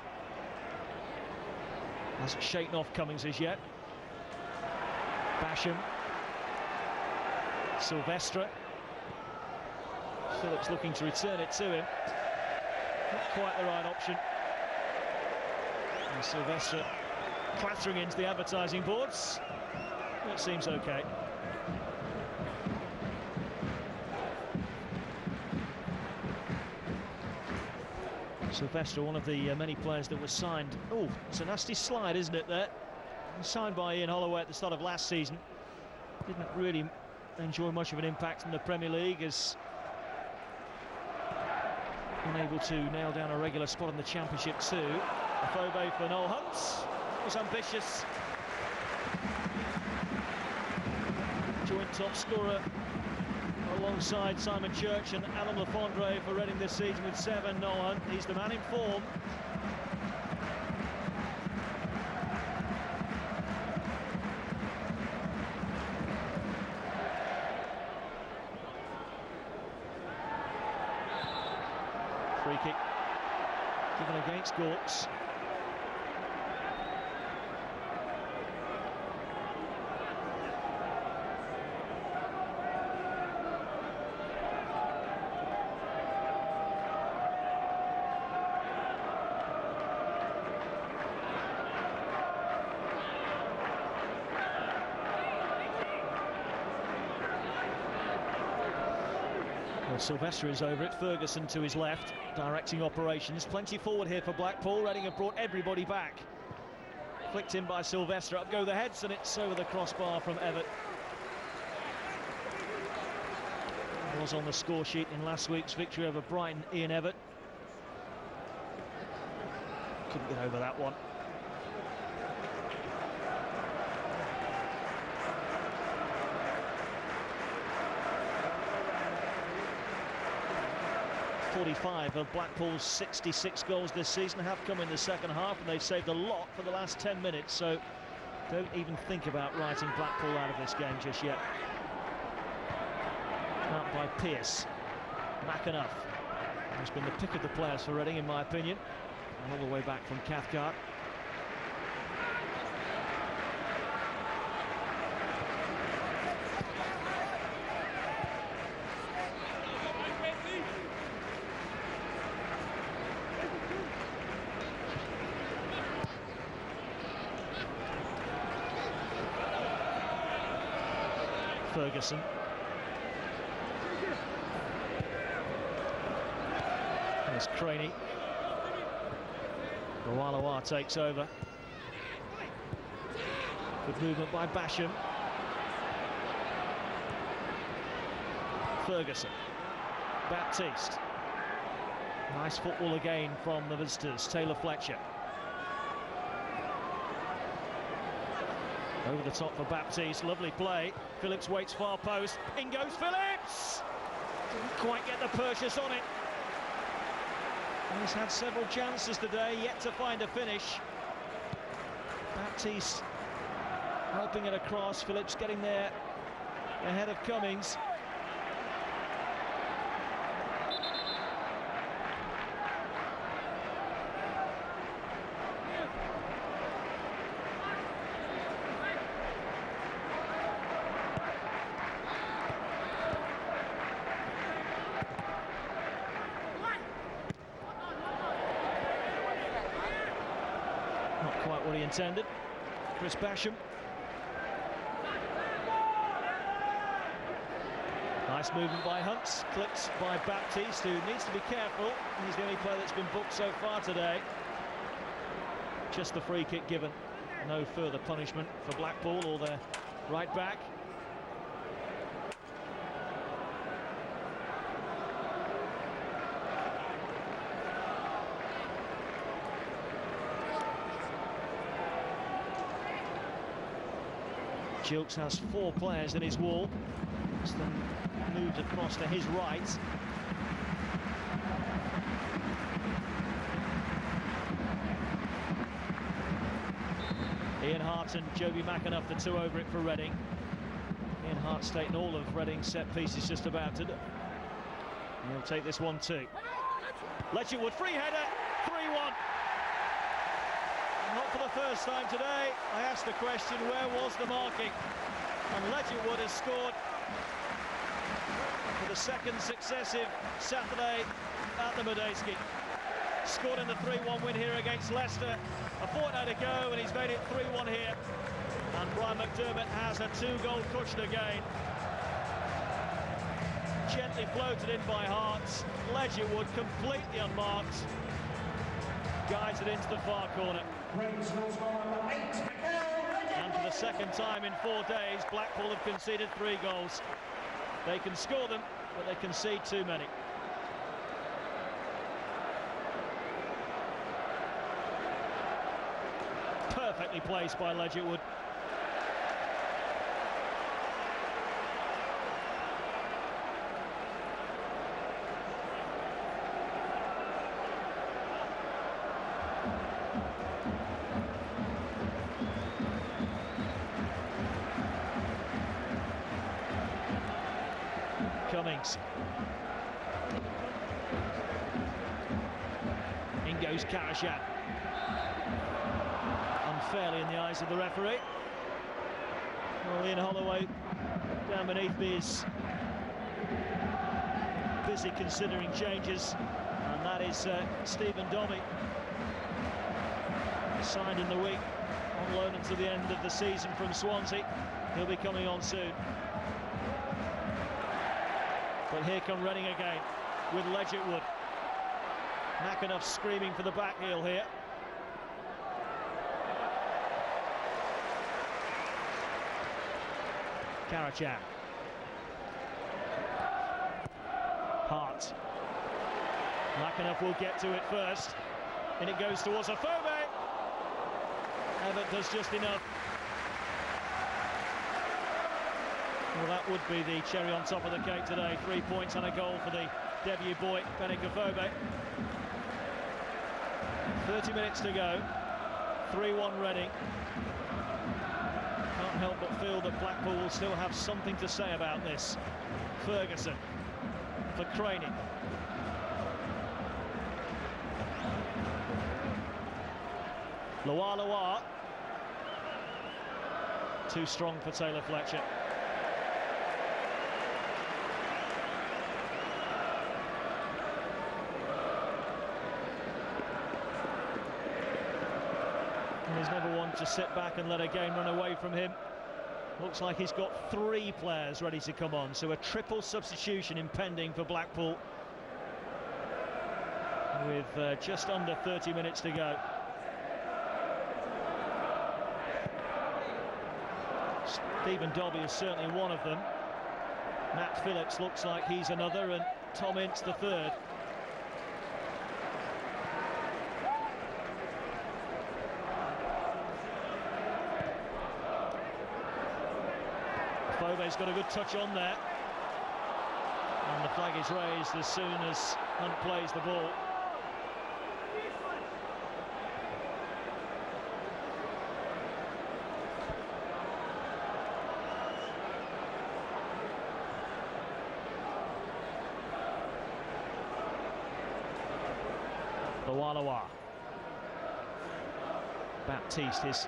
Hasn't shaken off Cummings as yet. Basham. Silvestre. Phillips looking to return it to him. Not quite the right option. And Silvestre clattering into the advertising boards. It seems okay. Silvestre, one of the many players that was signed. Oh, it's a nasty slide, isn't it, there? Signed by Ian Holloway at the start of last season. Didn't really enjoy much of an impact in the Premier League, as unable to nail down a regular spot in the Championship too. Afobe for Noel Hunt. Was ambitious. Joint top scorer alongside Simon Church and Alan Lafondre for Reading this season with 7. Noel Hunt, he's the man in form. Free kick given against Gawks. Silvestre is over it. Ferguson to his left, directing operations. Plenty forward here for Blackpool. Reading have brought everybody back. Flicked in by Silvestre. Up go the heads, and it's over the crossbar from Everett. Was on the score sheet in last week's victory over Brighton, Ian Everett. Couldn't get over that one. .45 of Blackpool's 66 goals this season have come in the second half, and they've saved a lot for the last 10 minutes, so don't even think about writing Blackpool out of this game just yet. Out by Pearce. McAnuff has been the pick of the players for Reading, in my opinion. All the way back from Cathcart. Ferguson. There's Craney. Gawalawa takes over. Good movement by Basham. Ferguson. Baptiste. Nice football again from the visitors. Taylor Fletcher. Over the top for Baptiste, lovely play. Phillips waits far post, in goes Phillips! Didn't quite get the purchase on it. He's had several chances today, yet to find a finish. Baptiste helping it across, Phillips getting there ahead of Cummings. Not quite what he intended. Chris Basham. Nice movement by Hunts, clipped by Baptiste, who needs to be careful. He's the only player that's been booked so far today. Just the free kick given. No further punishment for Blackpool or their right back. Gilks has 4 players in his wall. It's then moved across to his right. Ian Hart and Joby McAnuff, the 2 over it for Reading. Ian Hart's taken all of Reading's set pieces just about to. He'll take this one too. Ledgerwood, free header, 3-1. Not for the first time today. I asked the question, where was the marking? And Ledgerwood has scored for the second successive Saturday at the Medeski. Scored in the 3-1 win here against Leicester a fortnight ago, and he's made it 3-1 here. And Brian McDermott has a 2-goal cushion again. Gently floated in by Hart. Ledgerwood completely unmarked. Guides it into the far corner. And for the second time in 4 days, Blackpool have conceded 3 goals. They can score them, but they concede too many. Perfectly placed by Ledgerwood. Cummings. In goes Karashan. Unfairly in the eyes of the referee. Well, Ian Holloway down beneath me is busy considering changes, and that is Stephen Dommie, signed in the week on loan until the end of the season from Swansea. He'll be coming on soon. But here come Reading again with Ledgerwood. McAnuff screaming for the back heel here. Karachan. Hart. McAnuff will get to it first. And it goes towards Afobe. Everett does just enough. Well, that would be the cherry on top of the cake today. 3 points and a goal for the debut boy, Benik Afobe. 30 minutes to go. 3-1 Reading. Can't help but feel that Blackpool will still have something to say about this. Ferguson for Craney. Loa. Too strong for Taylor Fletcher. He's never one to sit back and let a game run away from him. Looks like he's got 3 players ready to come on, so a triple substitution impending for Blackpool with just under 30 minutes to go. Stephen Dobbie is certainly one of them. Matt Phillips looks like he's another, and Tom Ince the third. Fobe's got a good touch on there, and the flag is raised as soon as Hunt plays the ball. Loa. Baptiste, his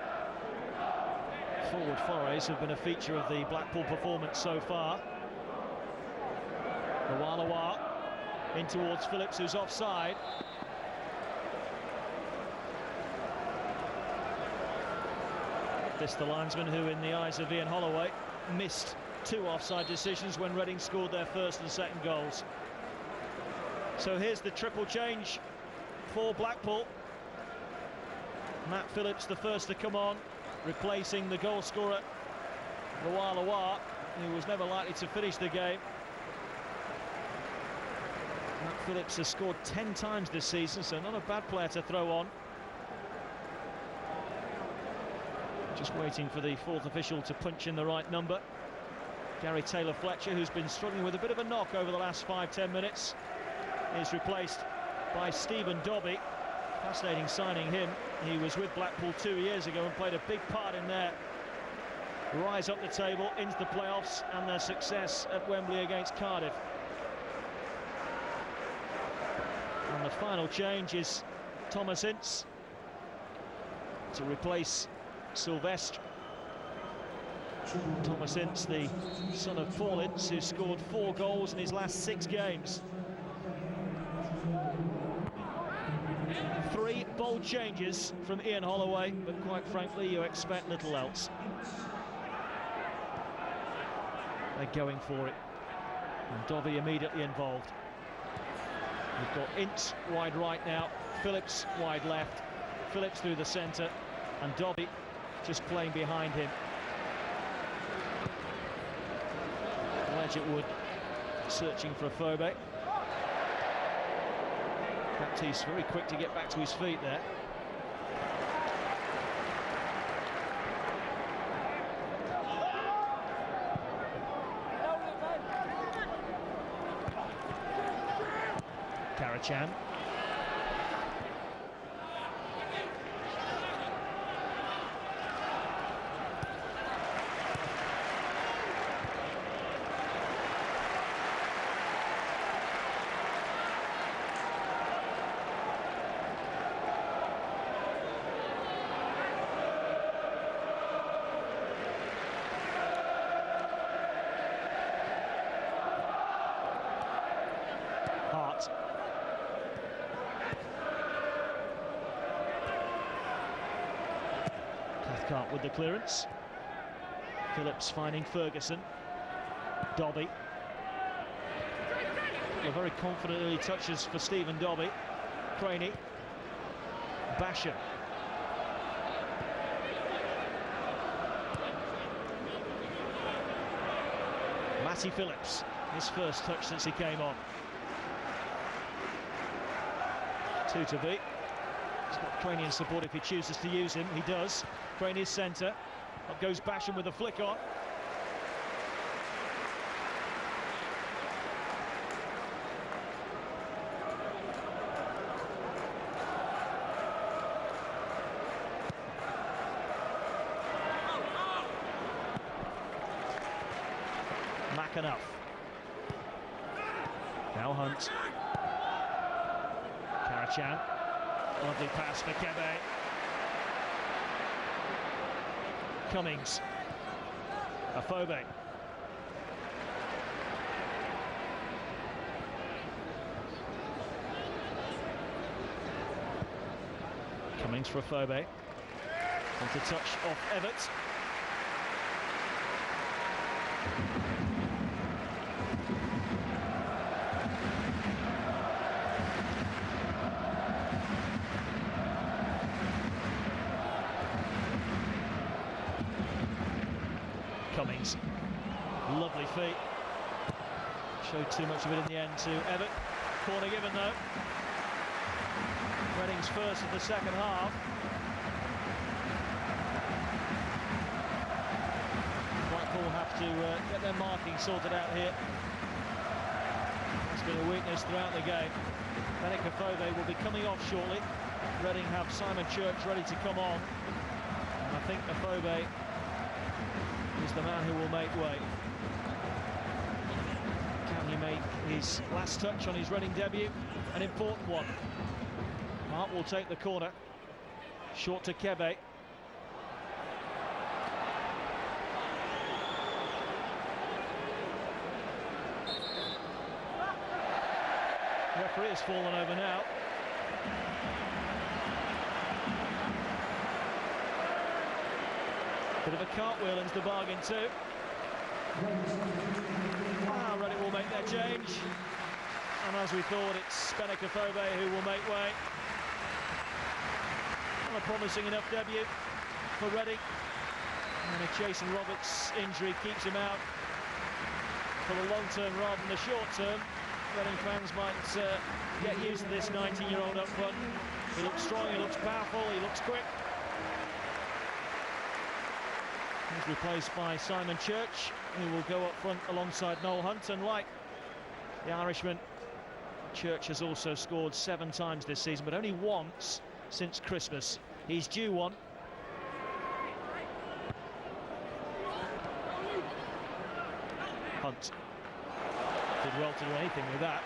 forward forays have been a feature of the Blackpool performance so far. Loa in towards Phillips, who's offside. This the linesman who, in the eyes of Ian Holloway, missed 2 offside decisions when Reading scored their first and second goals. So here's the triple change for Blackpool. Matt Phillips the first to come on, replacing the goal scorer Loa, who was never likely to finish the game. Matt Phillips has scored 10 times this season, so not a bad player to throw on. Just waiting for the 4th official to punch in the right number. Gary Taylor Fletcher, who's been struggling with a bit of a knock over the last 5-10 minutes, is replaced by Stephen Dobbie. Fascinating signing him. He was with Blackpool 2 years ago and played a big part in their rise up the table into the playoffs and their success at Wembley against Cardiff. And the final change is Thomas Ince to replace Sylvestre. Thomas Ince, the son of Paul Ince, who scored 4 goals in his last 6 games. 3 bold changes from Ian Holloway, but quite frankly, you expect little else. They're going for it, and Dobbie immediately involved. We've got Ince wide right now, Phillips wide left, Phillips through the centre, and Dobbie just playing behind him. Ledgerwood searching for a Phobe. Baptiste very quick to get back to his feet there. Karachan. Cathcart with the clearance. Phillips finding Ferguson. Dobbie. Well, very confident early touches for Stephen Dobbie. Craney. Basham. Matty Phillips, his first touch since he came on. 2 to beat. He's got Craney in support if he chooses to use him. He does. Craney's centre. Up goes Basham with a flick on. McAnuff. Now Hunt. Karachan. Lovely pass for Kebe. Cummings. Afobe. Cummings for Afobe. Into touch off Everett. Cummings, lovely feet. Showed too much of it in the end to Everett. Corner given though. Reading's first of the second half. Blackpool have to get their marking sorted out here. It's been a weakness throughout the game. Afobe will be coming off shortly. Reading have Simon Church ready to come on. And I think Afobe is the man who will make way. Can he make his last touch on his Reading debut? An important one. Hart will take the corner. Short to Kebe. The referee has fallen over now. Bit of a cartwheel into the bargain too. Reading will make their change. And as we thought, it's Afobe who will make way. And a promising enough debut for Reading. And if Jason Roberts' injury keeps him out for the long term rather than the short term, Reading fans might get used to this 19-year-old up front. He looks strong, he looks powerful, he looks quick. He's replaced by Simon Church, who will go up front alongside Noel Hunt. And like the Irishman, Church has also scored 7 times this season, but only once since Christmas. He's due one. Hunt did well to do anything with that.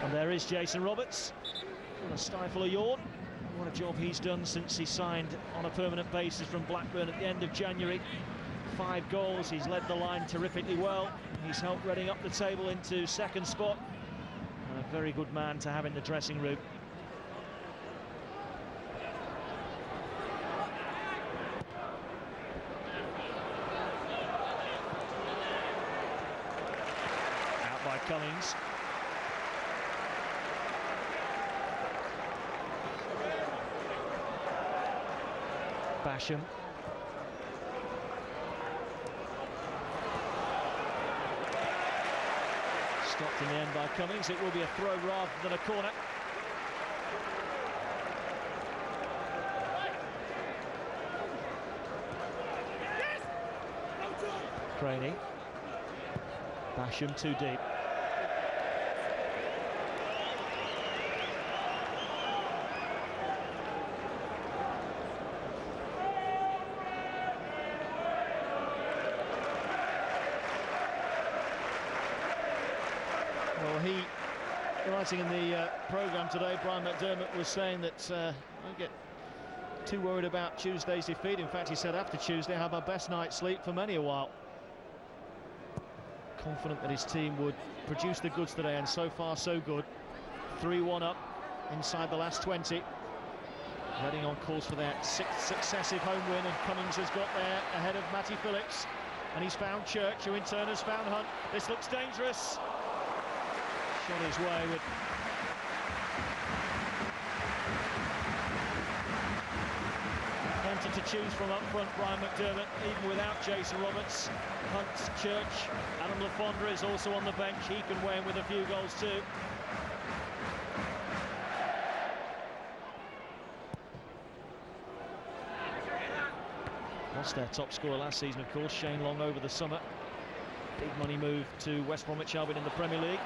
And there is Jason Roberts. Want to stifle a yawn. What a job he's done since he signed on a permanent basis from Blackburn at the end of January. 5 goals, he's led the line terrifically well. He's helped Reading up the table into second spot. And a very good man to have in the dressing room. Out by Cummings. Basham. Stopped in the end by Cummings. It will be a throw rather than a corner. Craney. Basham too deep. Writing in the programme today, Brian McDermott was saying that don't get too worried about Tuesday's defeat. In fact, he said after Tuesday, I had my best night's sleep for many a while. Confident that his team would produce the goods today, and so far so good. 3-1 up inside the last 20. Reading on course for their 6th successive home win, and Cummings has got there ahead of Matty Phillips. And he's found Church, who in turn has found Hunt. This looks dangerous. Shot his way with plenty to choose from up front. Brian McDermott, even without Jason Roberts. Hunt, Church, Adam Lafondra is also on the bench. He can weigh in with a few goals too. Lost their top scorer last season, of course, Shane Long over the summer. Big money move to West Bromwich Albion in the Premier League.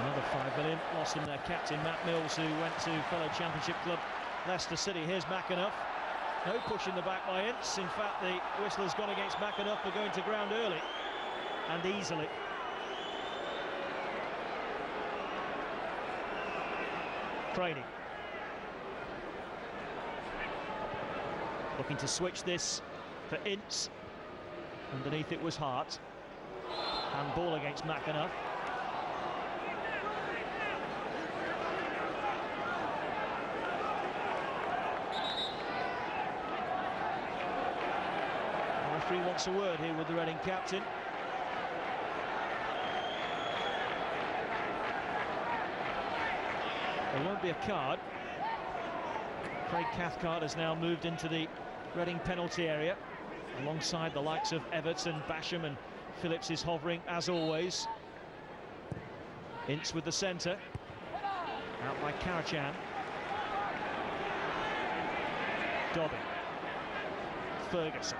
Another 5 million, lost them their captain Matt Mills, who went to fellow Championship club Leicester City. Here's McAnuff. No push in the back by Ince. In fact, the whistle has gone against McAnuff for going to ground early and easily. Craney looking to switch this for Ince. Underneath it was Hart. Handball against McAnuff. The referee wants a word here with the Reading captain. There won't be a card. Craig Cathcart has now moved into the Reading penalty area alongside the likes of Everton, Basham, and Phillips is hovering as always. Ince with the centre, out by Karachan. Dobbin, Ferguson.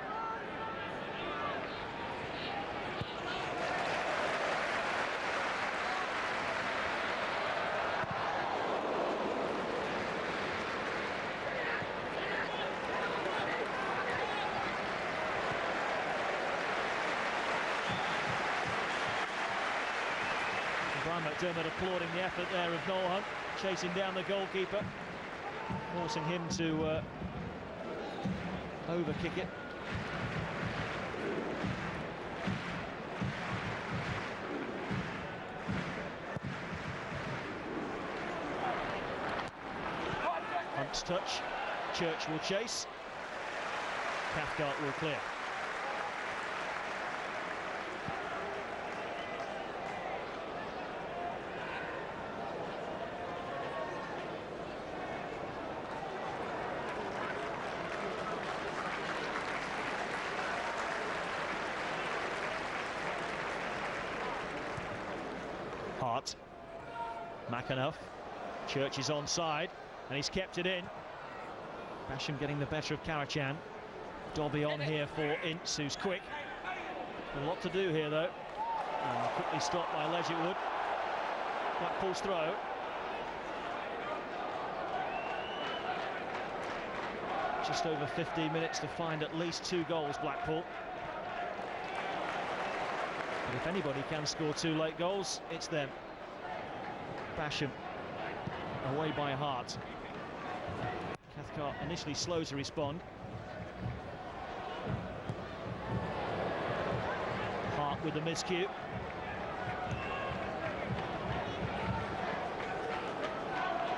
Brian McDermott applauding the effort there of Noel Hunt, chasing down the goalkeeper, forcing him to overkick it. Hunt's touch, Church will chase, Cathcart will clear. Hart, McAnuff, Church is onside and he's kept it in. Basham getting the better of Karachan. Dobby on here for Ince, who's quick. A lot to do here though. And quickly stopped by Ledgerwood. Blackpool's throw. Just over 15 minutes to find at least 2 goals, Blackpool. But if anybody can score 2 late goals, it's them. Basham away by Hart. Cathcart initially slow to respond. Hart with the miscue.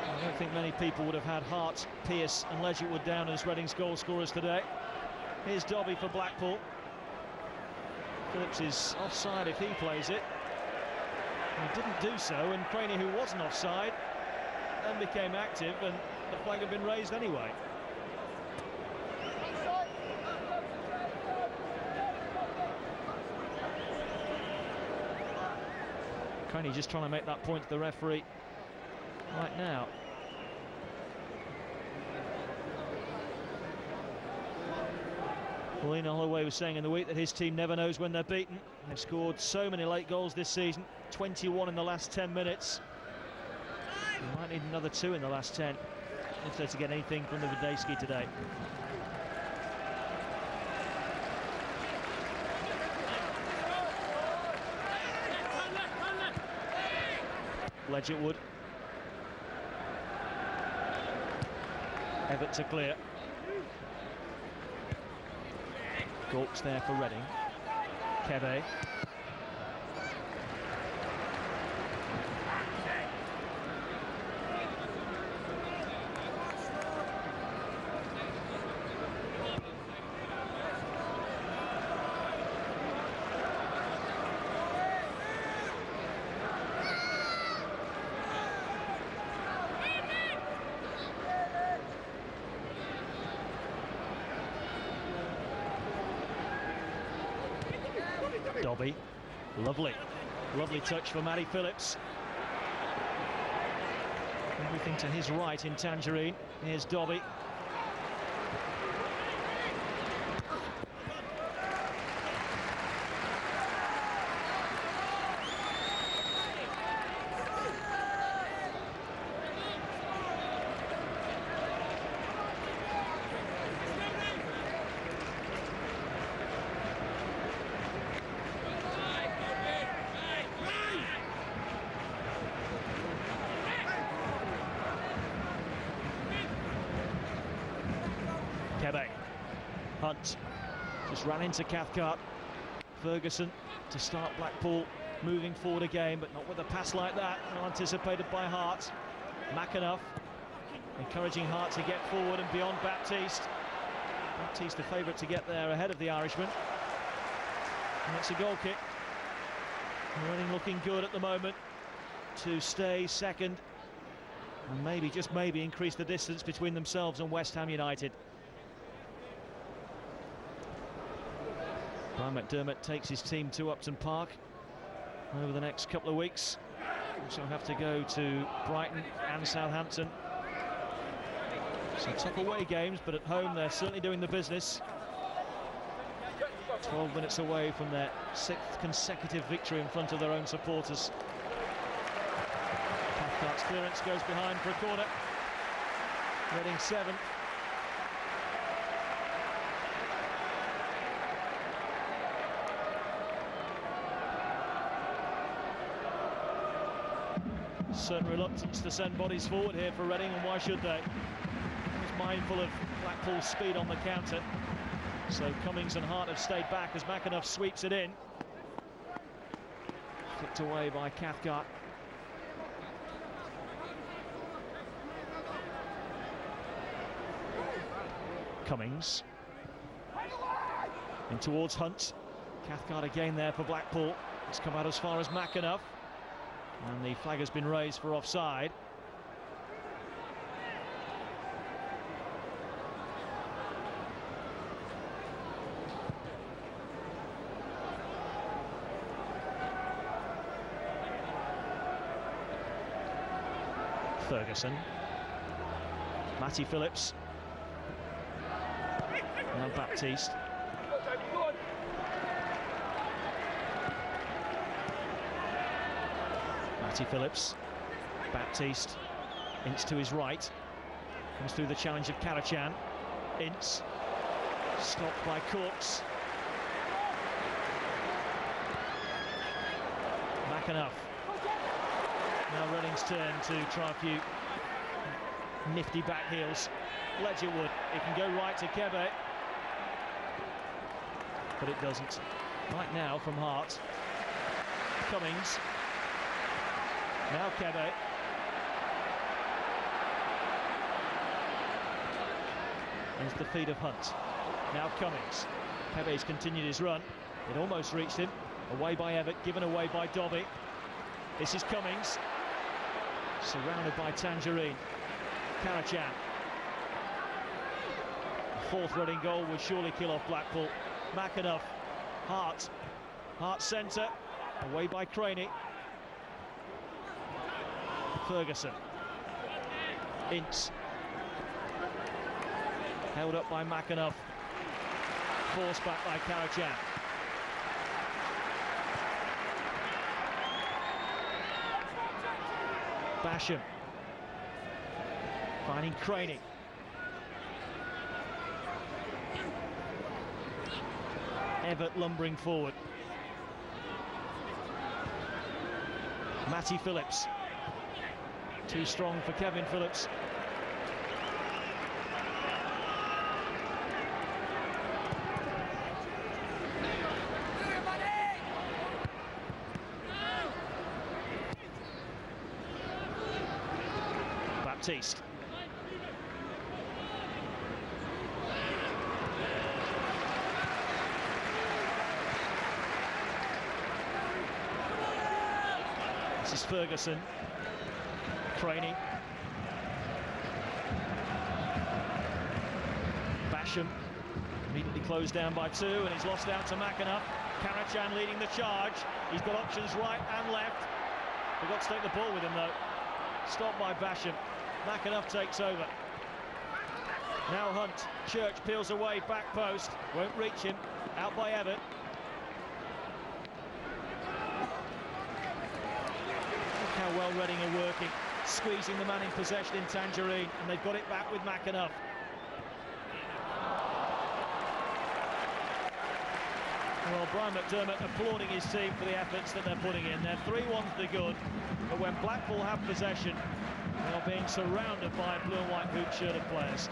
I don't think many people would have had Hart, Pearce and Ledgerwood down as Reading's goal scorers today. Here's Dobby for Blackpool. Phillips is offside if he plays it. He didn't do so, and Craney, who wasn't offside, then became active, and the flag had been raised anyway. Craney just trying to make that point to the referee right now. Well, Ian Holloway was saying in the week that his team never knows when they're beaten. They've scored so many late goals this season, 21 in the last 10 minutes. They might need another 2 in the last 10 if they're to get anything from the Wadejski today. Ledgerwood. Everett to clear. Gawkes there for Reading. Kebe. Dobby, lovely touch for Matty Phillips. Everything to his right in Tangerine. Here's Dobby. Hunt just ran into Cathcart. Ferguson to start Blackpool moving forward again, but not with a pass like that. Well anticipated by Hart. McAnuff encouraging Hart to get forward and beyond Baptiste. Baptiste the favourite to get there ahead of the Irishman. And it's a goal kick. Reading looking good at the moment to stay second and maybe, just maybe, increase the distance between themselves and West Ham United. Brian McDermott takes his team to Upton Park over the next couple of weeks. Also have to go to Brighton and Southampton. Some tough away games, but at home they're certainly doing the business. 12 minutes away from their 6th consecutive victory in front of their own supporters. Cathcart's clearance goes behind for a corner. Reading 7. Certain reluctance to send bodies forward here for Reading, and why should they? He's mindful of Blackpool's speed on the counter. So Cummings and Hart have stayed back as McAnuff sweeps it in. Flicked away by Cathcart. Cummings. In towards Hunt. Cathcart again there for Blackpool. It's come out as far as McAnuff. And the flag has been raised for offside. Ferguson. Matty Phillips. Now Baptiste. Matty Phillips. Baptiste. Ince to his right. Comes through the challenge of Karachan. Ince. Stopped by Corks. McAnuff. Now Reading's turn to try a few nifty back heels. Ledgerwood, it can go right to Kebe, but it doesn't. Right now from Hart. Cummings. Now Kebe. Into the feet of Hunt. Now Cummings. Kebe's continued his run. It almost reached him. Away by Everett, given away by Dobby. This is Cummings. Surrounded by Tangerine. Karachan. The 4th Reading goal would surely kill off Blackpool. McAnuff. Hart. Hart centre. Away by Craney. Ferguson. Ince. Held up by McAnuff. Forced back by Karachan. Basham. Finding Craney. Everett lumbering forward. Matty Phillips. Too strong for Kevin Phillips. Baptiste. This is Ferguson. Craney. Basham immediately closed down by 2, and he's lost out to McAnuff. Karachan leading the charge. He's got options right and left. Forgot to take the ball with him though. Stopped by Basham. McAnuff takes over. Now Hunt. Church peels away, back post. Won't reach him. Out by Everett. Look how well Reading are working. Squeezing the man in possession in Tangerine, and they've got it back with McAnuff. Well, Brian McDermott applauding his team for the efforts that they're putting in. They're 3-1 to the good, but when Blackpool have possession, they are being surrounded by blue and white hoop-shirted players.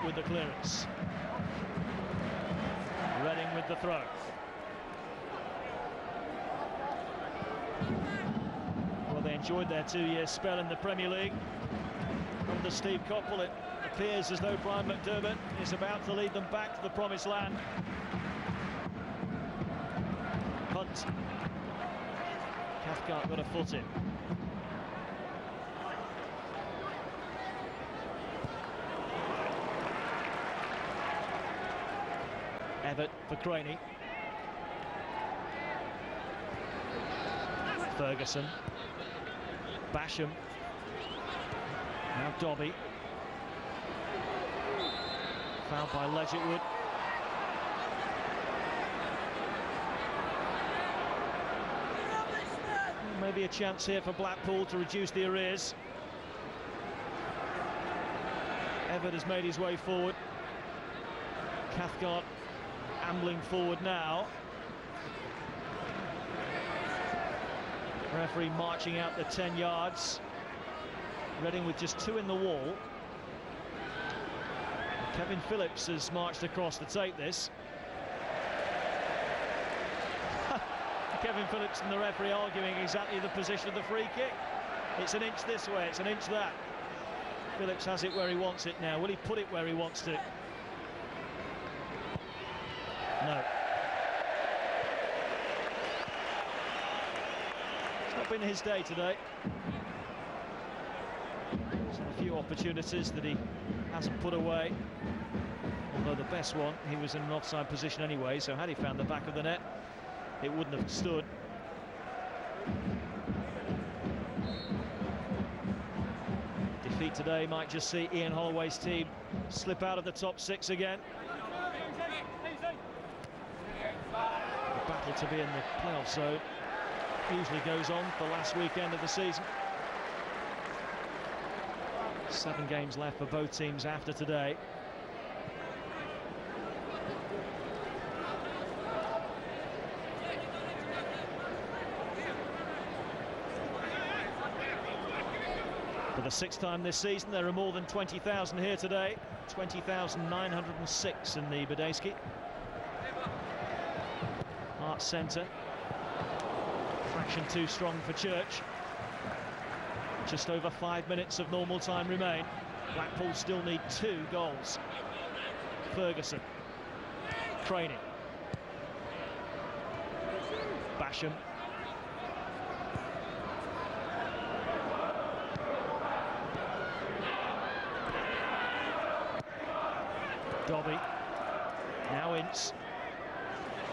with the clearance. Reading with the throw. Well, they enjoyed their 2-year spell in the Premier League. Under Steve Coppell, it appears as though Brian McDermott is about to lead them back to the promised land. Hunt. Cathcart got a foot in. Everett for Craney. Ferguson. Basham. Now Dobby. Fouled by Ledgerwood. Maybe a chance here for Blackpool to reduce the arrears. Everett has made his way forward. Cathcart ambling forward now. Referee marching out the 10 yards. Reading with just 2 in the wall. Kevin Phillips has marched across to take this. Kevin Phillips and the referee arguing exactly the position of the free kick. It's an inch this way, it's an inch that. Phillips has it where he wants it now. Will he put it where he wants to? No. It's not been his day today. He's had a few opportunities that he hasn't put away. Although the best one, he was in an offside position anyway, so had he found the back of the net, it wouldn't have stood. Defeat today might just see Ian Holloway's team slip out of the top 6 again. The battle to be in the playoff zone usually goes on the last weekend of the season. 7 games left for both teams after today. For the 6th time this season, there are more than 20,000 here today. 20,906 in the Badesky. Arts Centre. Fraction too strong for Church. Just over 5 minutes of normal time remain. Blackpool still need 2 goals. Ferguson. Craney. Basham. Dobby. Now Ince.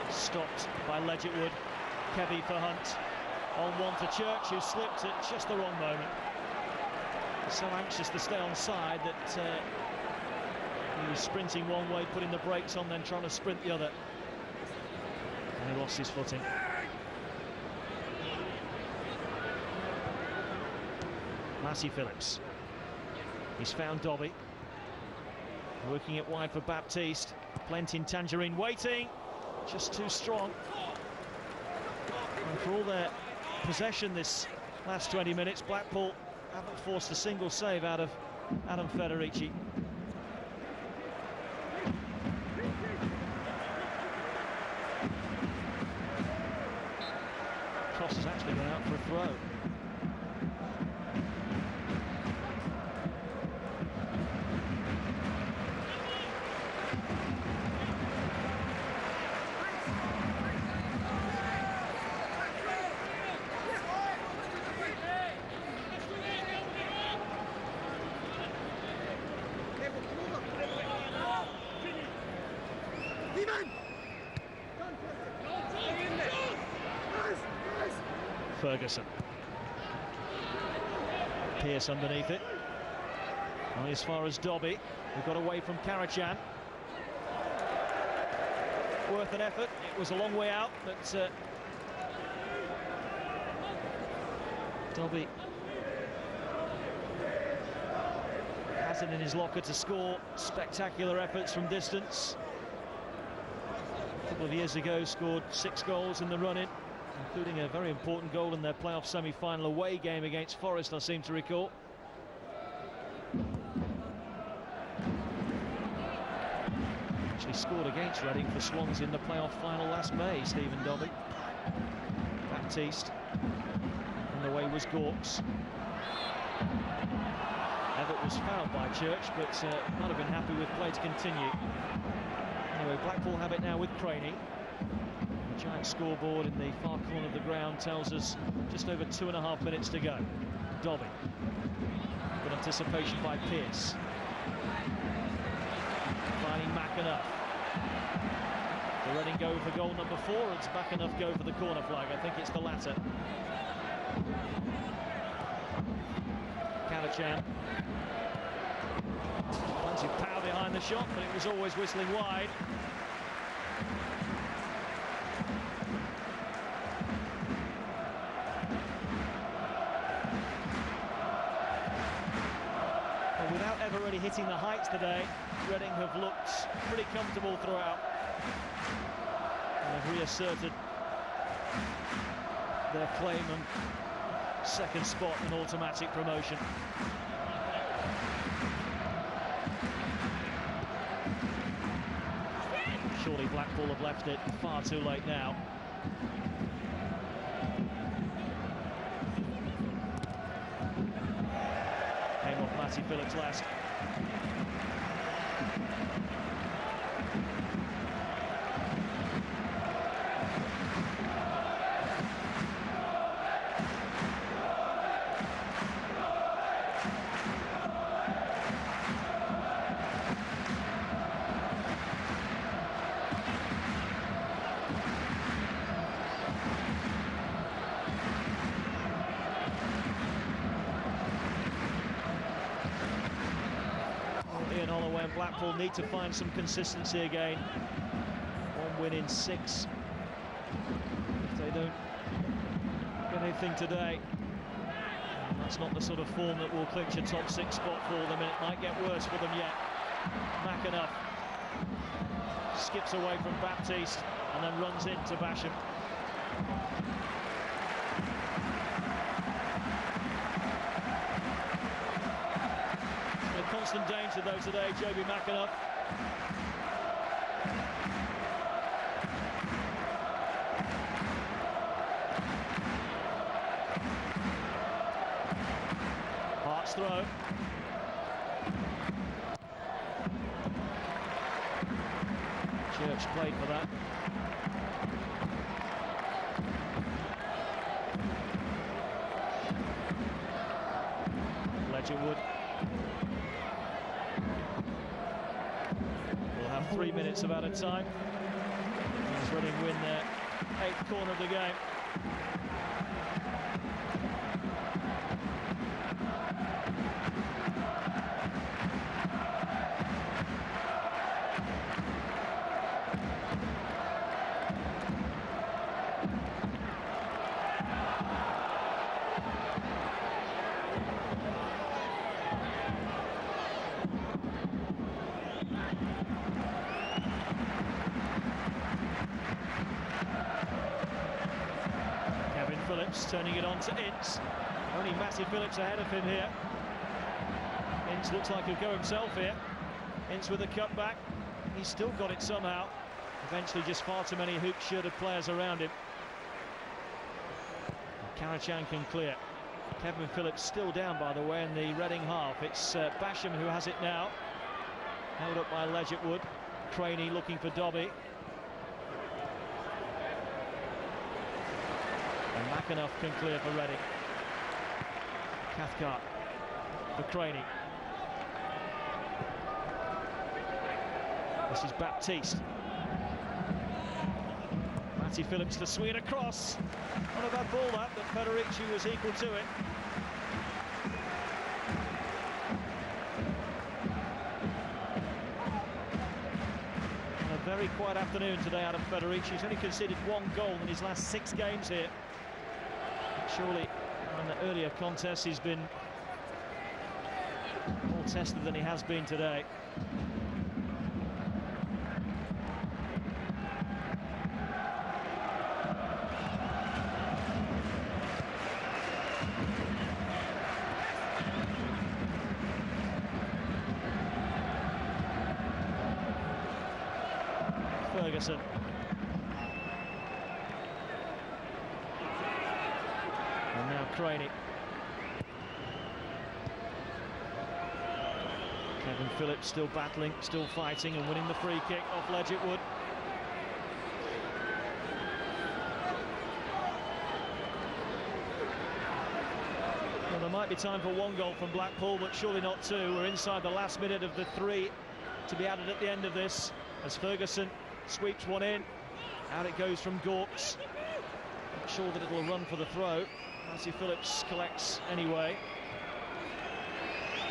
Stopped by Ledgerwood. Kevy for Hunt. On one to Church, who slipped at just the wrong moment. So anxious to stay on side that he was sprinting one way, putting the brakes on, then trying to sprint the other. And he lost his footing. Massey Phillips. He's found Dobby. Working it wide for Baptiste. Plenty Tangerine waiting. Just too strong. And for all their possession this last 20 minutes, Blackpool haven't forced a single save out of Adam Federici. Cross has actually gone out for a throw. Ferguson. Pearce underneath it. Only as far as Dobby, who got away from Karachan. Worth an effort. It was a long way out, but Dobby has it in his locker to score. Spectacular efforts from distance. A couple of years ago, scored 6 goals in the run-in, including a very important goal in their playoff semi-final away game against Forest, I seem to recall. actually scored against Reading for Swansea in the playoff final last May, Stephen Dobbie. Baptiste, and the way was Gawkes. Everett was fouled by Church, but might have been happy with play to continue. Anyway, Blackpool have it now with Craney. The giant scoreboard in the far corner of the ground tells us just over 2.5 minutes to go. Dobbie. Good anticipation by Pearce. Finding McAnuff. The Reading go for goal number 4, or it's McAnuff go for the corner flag? I think it's the latter. Canachan. Plenty of power behind the shot, but it was always whistling wide. But without ever really hitting the heights today, Reading have looked pretty comfortable throughout. They've reasserted their claim and second spot in automatic promotion. Surely Blackpool have left it far too late now. Came off Matty Phillips last. And Blackpool need to find some consistency again. 1 win in 6. If they don't get anything today, that's not the sort of form that will clinch a top 6 spot for them, and it might get worse for them yet. McAnuff skips away from Baptiste and then runs into Basham. Constant danger though today, Joby McAnuff. Hart's throw. Church played for that. Ledgerwood. 3 minutes of added time. As Reading win their 8th corner of the game. Phillips turning it on to Ince. Only Matty Phillips ahead of him here. Ince looks like he'll go himself here. Ince with a cutback. He's still got it somehow. Eventually just far too many hoop-shirted players around him. Canachan can clear. Kevin Phillips still down, by the way, in the Reading half. It's Basham who has it now. Held up by Ledgerwood. Craney looking for Dobbie. And McAnuff can clear for Reading. Cathcart for Craney. This is Baptiste. Matty Phillips to swing it across. Not a bad ball that, but Federici was equal to it. A very quiet afternoon today out of Federici. He's only conceded 1 goal in his last 6 games here. Surely in the earlier contests he's been more tested than he has been today. Ferguson. And now Craney. Kevin Phillips still battling, still fighting and winning the free kick off Ledgerwood. Well, there might be time for one goal from Blackpool, but surely not two. We're inside the last minute of the 3 to be added at the end of this, as Ferguson sweeps one in. Out it goes from Gawks. Not sure that it'll run for the throw. Nancy Phillips collects anyway.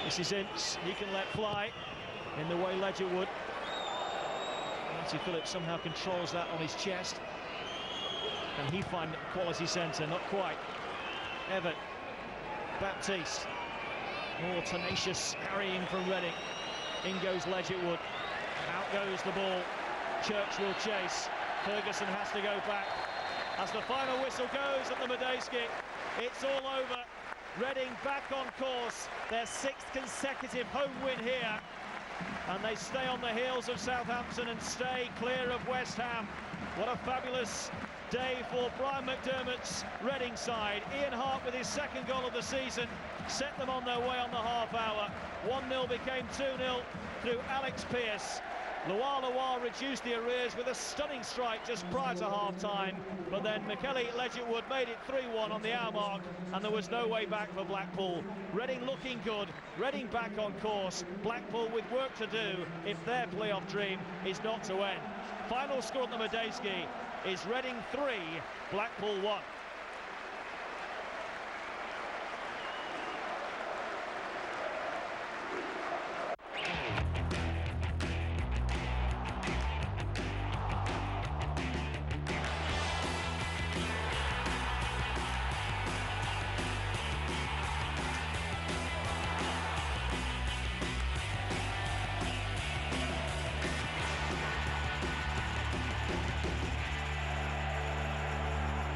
This is Ince, he can let fly in the way Ledger would. Nancy Phillips somehow controls that on his chest. Can he find quality centre? Not quite. Evatt, Baptiste, more tenacious harrying from Reading. In goes Ledgerwood, out goes the ball. Church will chase. Ferguson has to go back. As the final whistle goes at the Medeski, it's all over. Reading back on course, their 6th consecutive home win here, and they stay on the heels of Southampton and stay clear of West Ham. What a fabulous day for Brian McDermott's Reading side. Ian Hart with his 2nd goal of the season set them on their way on the half hour. 1-0 became 2-0 through Alex Pearce. Loire reduced the arrears with a stunning strike just prior to half-time, but then Michele Ledgerwood made it 3-1 on the hour mark, and there was no way back for Blackpool. Reading looking good, Reading back on course, Blackpool with work to do if their playoff dream is not to end. Final score at the Medeski is Reading 3, Blackpool 1.